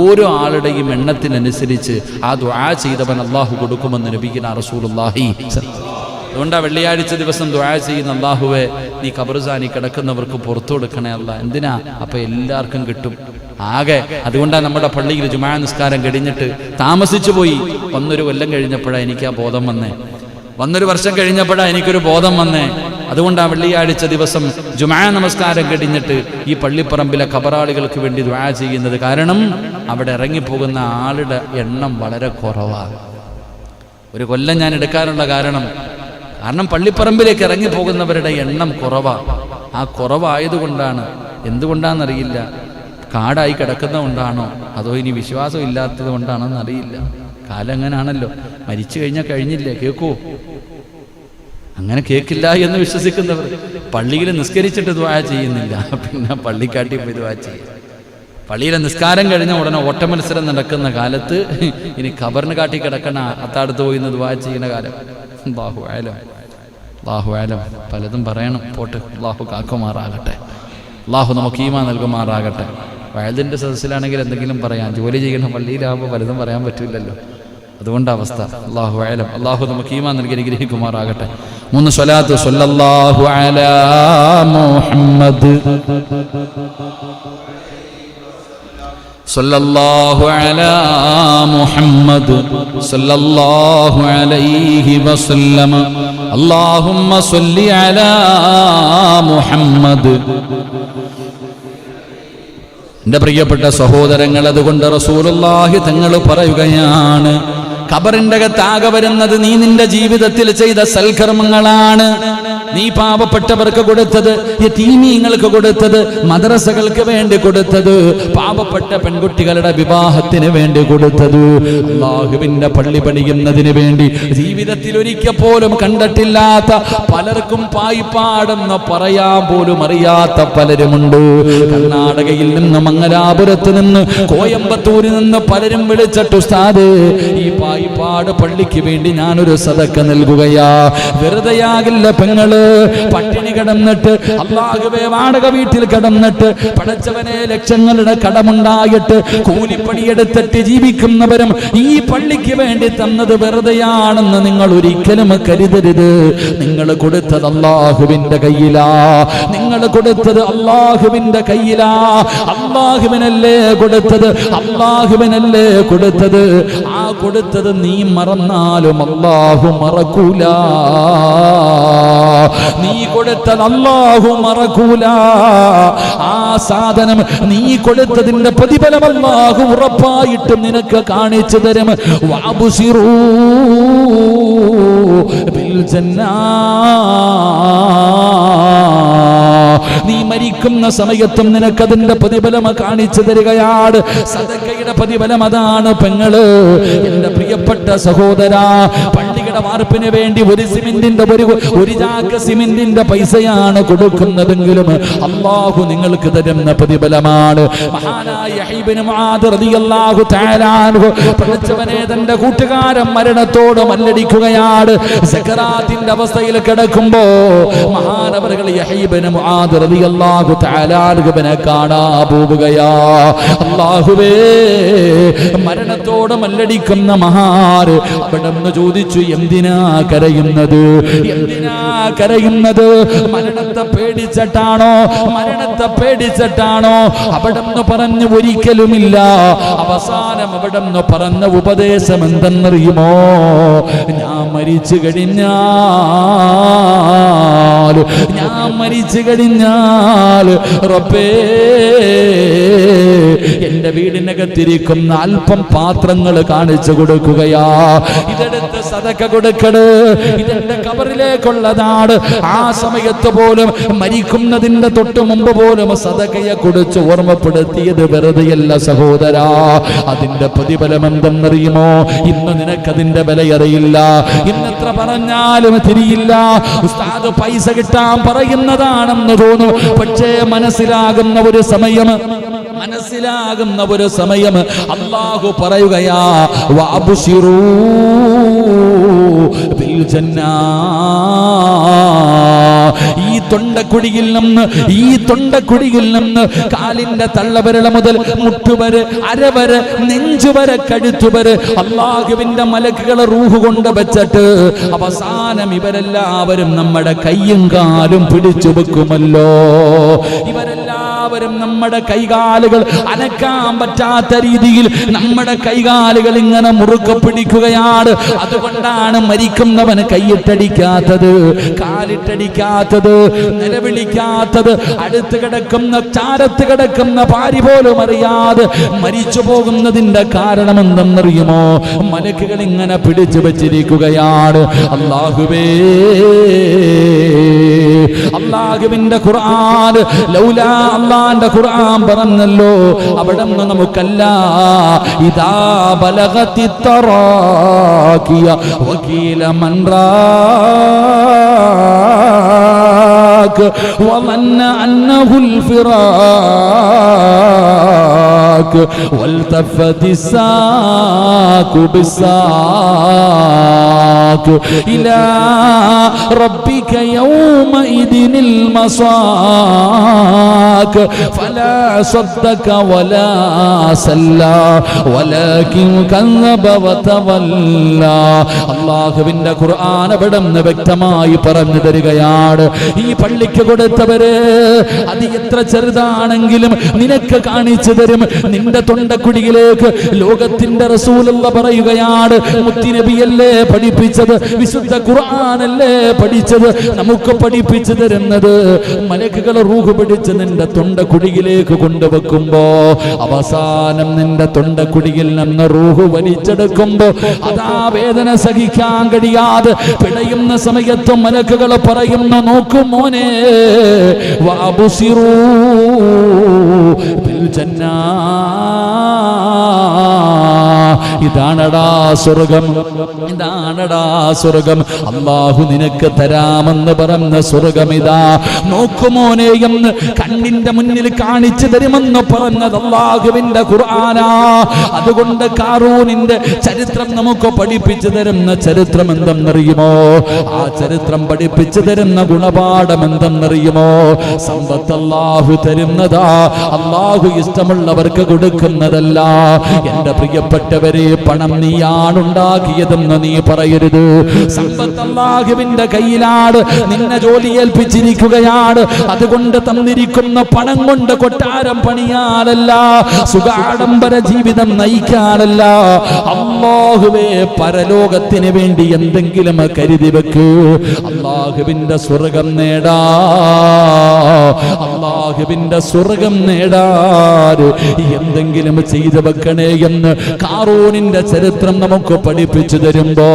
ഓരോ ആളുടെയും എണ്ണത്തിനനുസരിച്ച് ആ ദുആ ചെയ്തവൻ അല്ലാഹു കൊടുക്കുമെന്ന് നബിയുനാ റസൂലുള്ളാഹി. അതുകൊണ്ടാ വെള്ളിയാഴ്ച ദിവസം ദുആ ചെയ്യുന്ന, അല്ലാഹുവേ നീ ഖബർസ്ഥാനി കിടക്കുന്നവർക്ക് പുറത്തു കൊടുക്കണേ അല്ലാ. എന്തിനാ? അപ്പൊ എല്ലാവർക്കും കിട്ടും ആകെ. അതുകൊണ്ടാണ് നമ്മുടെ പള്ളിയിൽ ജുമാ നിസ്കാരം കഴിഞ്ഞിട്ട് താമസിച്ചു പോയി. 1 കൊല്ലം കഴിഞ്ഞപ്പോഴാണ് എനിക്ക് ആ ബോധം വന്നേ. 1 വർഷം കഴിഞ്ഞപ്പോഴാണ് എനിക്കൊരു ബോധം വന്നേ. അതുകൊണ്ടാണ് വെള്ളിയാഴ്ച ദിവസം ജുമാ നമസ്കാരം കഴിഞ്ഞിട്ട് ഈ പള്ളിപ്പറമ്പിലെ ഖബറാളികൾക്ക് വേണ്ടി ദുആ ചെയ്യുന്നത്. കാരണം അവിടെ ഇറങ്ങിപ്പോകുന്ന ആളുടെ എണ്ണം വളരെ കുറവാണ്. 1 കൊല്ലം ഞാൻ എടുക്കാനുള്ള കാരണം പള്ളിപ്പറമ്പിലേക്ക് ഇറങ്ങിപ്പോകുന്നവരുടെ എണ്ണം കുറവാണ്. ആ കുറവായതുകൊണ്ടാണ്. എന്തുകൊണ്ടാണെന്നറിയില്ല. കാടായി കിടക്കുന്നതുകൊണ്ടാണോ അതോ ഇനി വിശ്വാസം ഇല്ലാത്തത് കൊണ്ടാണോ എന്നറിയില്ല. കാലം അങ്ങനാണല്ലോ. മരിച്ചു കഴിഞ്ഞാൽ കഴിഞ്ഞില്ലേ, കേൾക്കൂ. അങ്ങനെ കേൾക്കില്ല എന്ന് വിശ്വസിക്കുന്നവർ പള്ളിയിൽ നിസ്കരിച്ചിട്ട് ദുആ ചെയ്യുന്നില്ല, പിന്നെ പള്ളിക്കാട്ടി പോയി ദുആ ചെയ്യും. പള്ളിയിലെ നിസ്കാരം കഴിഞ്ഞ ഉടനെ ഓട്ടമത്സരം നടക്കുന്ന കാലത്ത് ഇനി ഖബറിന് കാട്ടി കിടക്കണ അത്താടത്ത് പോയി ദുആ ചെയ്യുന്ന കാലം. അല്ലാഹു അഅലം, അല്ലാഹു അഅലം. പലതും പറയണം, പോട്ട്. അല്ലാഹു കാക്കുമാറാകട്ടെ. അല്ലാഹു നമുക്ക് ഈമാൻ നൽകുമാറാകട്ടെ. വയലിൻ്റെ സദസ്സിലാണെങ്കിൽ എന്തെങ്കിലും പറയാം, ജോലി ചെയ്യണം. പള്ളിയിലാകുമ്പോൾ പലതും പറയാൻ പറ്റില്ലല്ലോ. അതുകൊണ്ട് അവസ്ഥ. അല്ലാഹു അഅലം. അല്ലാഹു നമുക്ക് ഈമാൻ നൽകി അനുഗ്രഹിക്കുമാറാകട്ടെ. 3 സ്വലാത്ത്. സ്വല്ലല്ലാഹു അലാ മുഹമ്മദ്, സ്വല്ലല്ലാഹു അലാ മുഹമ്മദ്, സ്വല്ലല്ലാഹു അലൈഹി വസല്ലം. അല്ലാഹുമ്മ സ്വല്ലി അലാ മുഹമ്മദ്. എൻ്റെ പ്രിയപ്പെട്ട സഹോദരങ്ങൾ, അതുകൊണ്ട് റസൂലുള്ളാഹി തങ്ങൾ പറയുകയാണ്, ഖബറിന്റെ അകത്താകെ വരുന്നത് നീ നിന്റെ ജീവിതത്തിൽ ചെയ്ത സൽക്കർമ്മങ്ങളാണ്. നീ പാവപ്പെട്ടവർക്ക് കൊടുത്തത്, യതീമീങ്ങൾക്ക് കൊടുത്തത്, മദ്രസകൾക്ക് വേണ്ടി കൊടുത്തത്, പാവപ്പെട്ട പെൺകുട്ടികളുടെ വിവാഹത്തിന് വേണ്ടി കൊടുത്തത്, അല്ലാഹുവിന്റെ പള്ളി പണിയുന്നതിന് വേണ്ടി ജീവിതത്തിൽ ഒരിക്കൽ പോലും കണ്ടിട്ടില്ലാത്ത പലർക്കും പായിപ്പാടെന്ന് പറയാൻ പോലും അറിയാത്ത പലരുമുണ്ട്. കർണാടകയിൽ നിന്ന്, മംഗലാപുരത്ത് നിന്ന്, കോയമ്പത്തൂരിൽ നിന്ന് പലരും വിളിച്ചിട്ട്, ഉസ്താദേ ഈ പായിപ്പാട് പള്ളിക്ക് വേണ്ടി ഞാനൊരു സദക്ക നൽകുകയാ. വെറുതെയാകില്ല പെങ്ങള്. പട്ടിണി കിടന്നിട്ട്, അല്ലാഹുവേ വാടക വീട്ടിൽ കിടന്നിട്ട്, പടച്ചവനെ ലക്ഷങ്ങളുടെ കടമുണ്ടായിട്ട് കൂലിപ്പണിയെടുത്തിട്ട് ജീവിക്കുന്നവരും ഈ പള്ളിക്ക് വേണ്ടി തന്നത് വെറുതെയാണെന്ന് നിങ്ങൾ ഒരിക്കലും കരുതരുത്. നിങ്ങൾ കൊടുത്തത് അല്ലാഹുവിന്റെ കയ്യിലാ. നിങ്ങൾ കൊടുത്തത് അല്ലാഹുവിന്റെ കയ്യിലാ. അല്ലാഹുവിനല്ലേ കൊടുത്തത്, അല്ലാഹുവിനല്ലേ കൊടുത്തത്. ആ കൊടുത്തത് നീ മറന്നാലും അല്ലാഹു മറക്കൂല. നീ കൊടുത്തത് അല്ലാഹു മറക്കൂല. ആ സാധനം നീ കൊടുത്തതിന്റെ പ്രതിഫലം അല്ലാഹു ഉറപ്പായിട്ടും നിനക്ക് കാണിച്ചു തരും. വഅബ്ശിറൂ ബിൽ ജന്നാ. നീ മരിക്കുന്ന സമയത്തും നിനക്കതിന്റെ പ്രതിഫലം കാണിച്ചു തരികയാണ്. സദഖയുടെ പ്രതിഫലം അതാണ് പെങ്ങള്. എന്റെ പ്രിയപ്പെട്ട സഹോദരാ, പള്ളിയുടെ വാർപ്പിന് വേണ്ടി ഒരു സിമെന്റിന്റെ ഒരു ചാക്ക് സിമെന്റിന്റെ പൈസയാണ് കൊടുക്കുന്നതെങ്കിലും അല്ലാഹു നിങ്ങൾക്ക് തരുന്ന പ്രതിഫലമാണ്. മഹാനായ ഇബ്നു മുആദ് റളിയല്ലാഹു തആല അൻഹു പഠിച്ചവനെ തന്റെ കൂട്ടുകാരൻ മരണത്തോട് മല്ലടിക്കുകയാണ്. സക്കറാത്തിന്റെ അവസ്ഥയിൽ കിടക്കുമ്പോ മഹാനവറുകൾ ഇബ്നു മുആദ് റളിയല്ലാഹു തആല അൻഹുവിനെ കാണാൻ പോവുകയാ. അല്ലാഹുവേ, മരണത്തോട് മല്ലടിക്കുന്ന മഹാര് അവിടെന്ന് ചോദിച്ചു, എന്തിനാ കരയുന്നത്? എന്തിനാ കരയുന്നത്? മരണത്തെ പേടിച്ചിട്ടാണോ? മരണത്തെ പേടിച്ചിട്ടാണോ? അവിടെന്ന് പറഞ്ഞു, ഒരിക്കലുമില്ല. അവസാനം അവിടെന്ന് പറഞ്ഞ ഉപദേശം എന്തെന്നറിയുമോ? ഞാൻ മരിച്ചു കഴിഞ്ഞാൽ റബ്ബേ, എന്റെ വീടിനകത്തിരിക്കുന്ന അല്പം പാത്രങ്ങൾ കാണിച്ചു കൊടുക്കുകയാ. ഇതെടുത്ത് സദഖ കൊടുക്കട്, ഇതെന്റെ ഖബറിലേക്കുള്ളതാണ്. ആ സമയത്ത് പോലും, മരിക്കുന്നതിന്റെ തൊട്ട് മുമ്പ് പോലും സദഖയെ കുറിച്ച് ഓർമ്മപ്പെടുത്തിയത് വെറുതെയല്ല സഹോദരാ. അതിന്റെ പ്രതിഫലം എന്തെന്നറിയുമോ? ഇന്ന് നിനക്കതിന്റെ വിലയറിയില്ല. ഇന്നെത്ര പറഞ്ഞാലും തിരിയില്ല. ഉസ്താദ് പൈസ കിട്ടാൻ പറയുന്നതാണെന്ന് തോന്നും. പക്ഷേ മനസ്സിലാകുന്ന ഒരു സമയം അല്ലാഹു പറയുകയാ, വഅബ്ശിറൂ ബിൽ ജന്നാ. ഈ തൊണ്ടക്കുടിയിൽ നിന്ന് കാലിന്റെ തള്ളവിരൽ മുതൽ മുട്ടുവരെ, അരവരെ, നെഞ്ചുവരെ, കഴുത്തുവരെ അല്ലാഹുവിന്റെ മലക്കുകൾ റൂഹ് കൊണ്ട് വെച്ചിട്ട് അവസാനം ഇവരെല്ലാവരും നമ്മുടെ കയ്യും കാലും പിടിച്ചു വെക്കുമല്ലോ. ഇവരെല്ലാവരും നമ്മുടെ കൈകാലുകൾ അനക്കാൻ പറ്റാത്ത രീതിയിൽ നമ്മുടെ കൈകാലുകൾ ഇങ്ങനെ മുറുക്കെ പിടിക്കുകയാണ്. അതുകൊണ്ടാണ് മരിക്കുന്നവന് കൈയിട്ടടിക്കാത്തത്, കാലിട്ടടിക്കാത്തത്, നിലവിളിക്കാത്തത്. അടുത്ത് കിടക്കുന്ന, ചാരത്ത് കിടക്കുന്ന ഭാര്യ പോലും അറിയാതെ മരിച്ചു പോകുന്നതിന്റെ കാരണം എന്തെന്നറിയുമോ? മലക്കുകൾ ഇങ്ങനെ പിടിച്ചു വെച്ചിരിക്കുകയാണ്. അല്ലാഹുവേ, അല്ലാഹുവിന്റെ ഖുർആൻ, ലൗലാ അല്ലാഹുവിന്റെ ഖുർആൻ പറഞ്ഞല്ലോ. അവിടെ നിന്ന് നമുക്കല്ല, ഇദാ ബലഗതി തറാകിയ വകീല മൻ റാക് വമന്ന അന്നഹുൽ ഫിറാക് വൽതഫതി സാഖു ബിസാഖ്. إلى ربك يومئذ المساك فلا صدق ولا صلى ولكن كذب وتولى. അല്ലാഹുവിന്റെ ഖുർആൻ അവിടുന്ന് വ്യക്തമായി പറഞ്ഞു തരികയാണ്, ഈ പള്ളിക്ക് കൊടുത്തവര് അത് എത്ര ചെറുതാണെങ്കിലും നിനക്ക് കാണിച്ചു തരും. നിന്റെ തൊണ്ടക്കുടിയിലേക്ക് ലോകത്തിന്റെ റസൂലുള്ള പറയുകയാണ്, മുത്തുനബിയല്ലേ പഠിപ്പിച്ചത്, വിശുദ്ധ ഖുർആനല്ലേ പഠിച്ചത്, നമുക്ക് പഠിപ്പിച്ചു തരുന്നത്. മലക്കുകൾ റൂഹ് പിടിച്ച് നിന്റെ തൊണ്ടക്കുടിയിലേക്ക് കൊണ്ടുവെക്കുമ്പോ അവസാനം നിന്റെ തൊണ്ടക്കുടിയിൽ നിന്ന് റൂഹ് വലിച്ചെടുക്കുമ്പോ അതാ വേദന സഹിക്കാൻ കഴിയാതെ പിടയുന്ന സമയത്തും മലക്കുകൾ പറയുന്നു, നോക്കൂ മോനെ, വഅബ്സിറൂ ബിൽ ജന്നാ, ഇതാണടാ സ്വർഗം, ഇതാണടാ സ്വർഗം, അല്ലാഹു നിനക്ക് തരാമെന്ന് പറഞ്ഞ സ്വർഗമിതാ, നോക്കുമോനെ എന്ന് കണ്ണിന്റെ മുന്നിൽ കാണിച്ചു തരുമെന്ന് പറഞ്ഞത് അല്ലാഹുവിന്റെ ഖുർആനാ. അതുകൊണ്ട് ഖാറൂനിന്റെ ചരിത്രം നമുക്ക് പഠിപ്പിച്ചു തരുന്ന ചരിത്രം എന്തെന്നറിയുമോ? ആ ചരിത്രം പഠിപ്പിച്ചു തരുന്ന ഗുണപാഠം എന്തെന്നറിയുമോ? സമ്പത്ത് അല്ലാഹു തരുന്നതാ, അല്ലാഹു ഇഷ്ടമുള്ളവർക്ക് കൊടുക്കുന്നതല്ല. എന്റെ പ്രിയപ്പെട്ടവരെ, പണം നീയാണുണ്ടാക്കിയതെന്ന് നീ പറയരുത്. സമ്പത്ത് അല്ലാഹുവിന്റെ കയ്യിലാണ്, നിന്നെ ജോലി ഏൽപ്പിച്ചിരിക്കുകയാണ്. അതുകൊണ്ട് തന്നിരിക്കുന്ന പണം കൊണ്ട് കൊട്ടാരം പണിയാനല്ല, സുഖാഡംബര ജീവിതം നയിക്കാനല്ല. അല്ലാഹുവേ, പരലോകത്തിന് വേണ്ടി എന്തെങ്കിലും കരുതി വെക്ക്. അല്ലാഹുവിന്റെ സ്വർഗം നേടാ, അല്ലാഹുവിന്റെ സ്വർഗം നേടാൻ എന്തെങ്കിലും ചെയ്തു വെക്കണേ എന്ന് ഖാറൂനിന്റെ ചരിത്രം നമുക്ക് പഠിപ്പിച്ചു തരുമ്പോ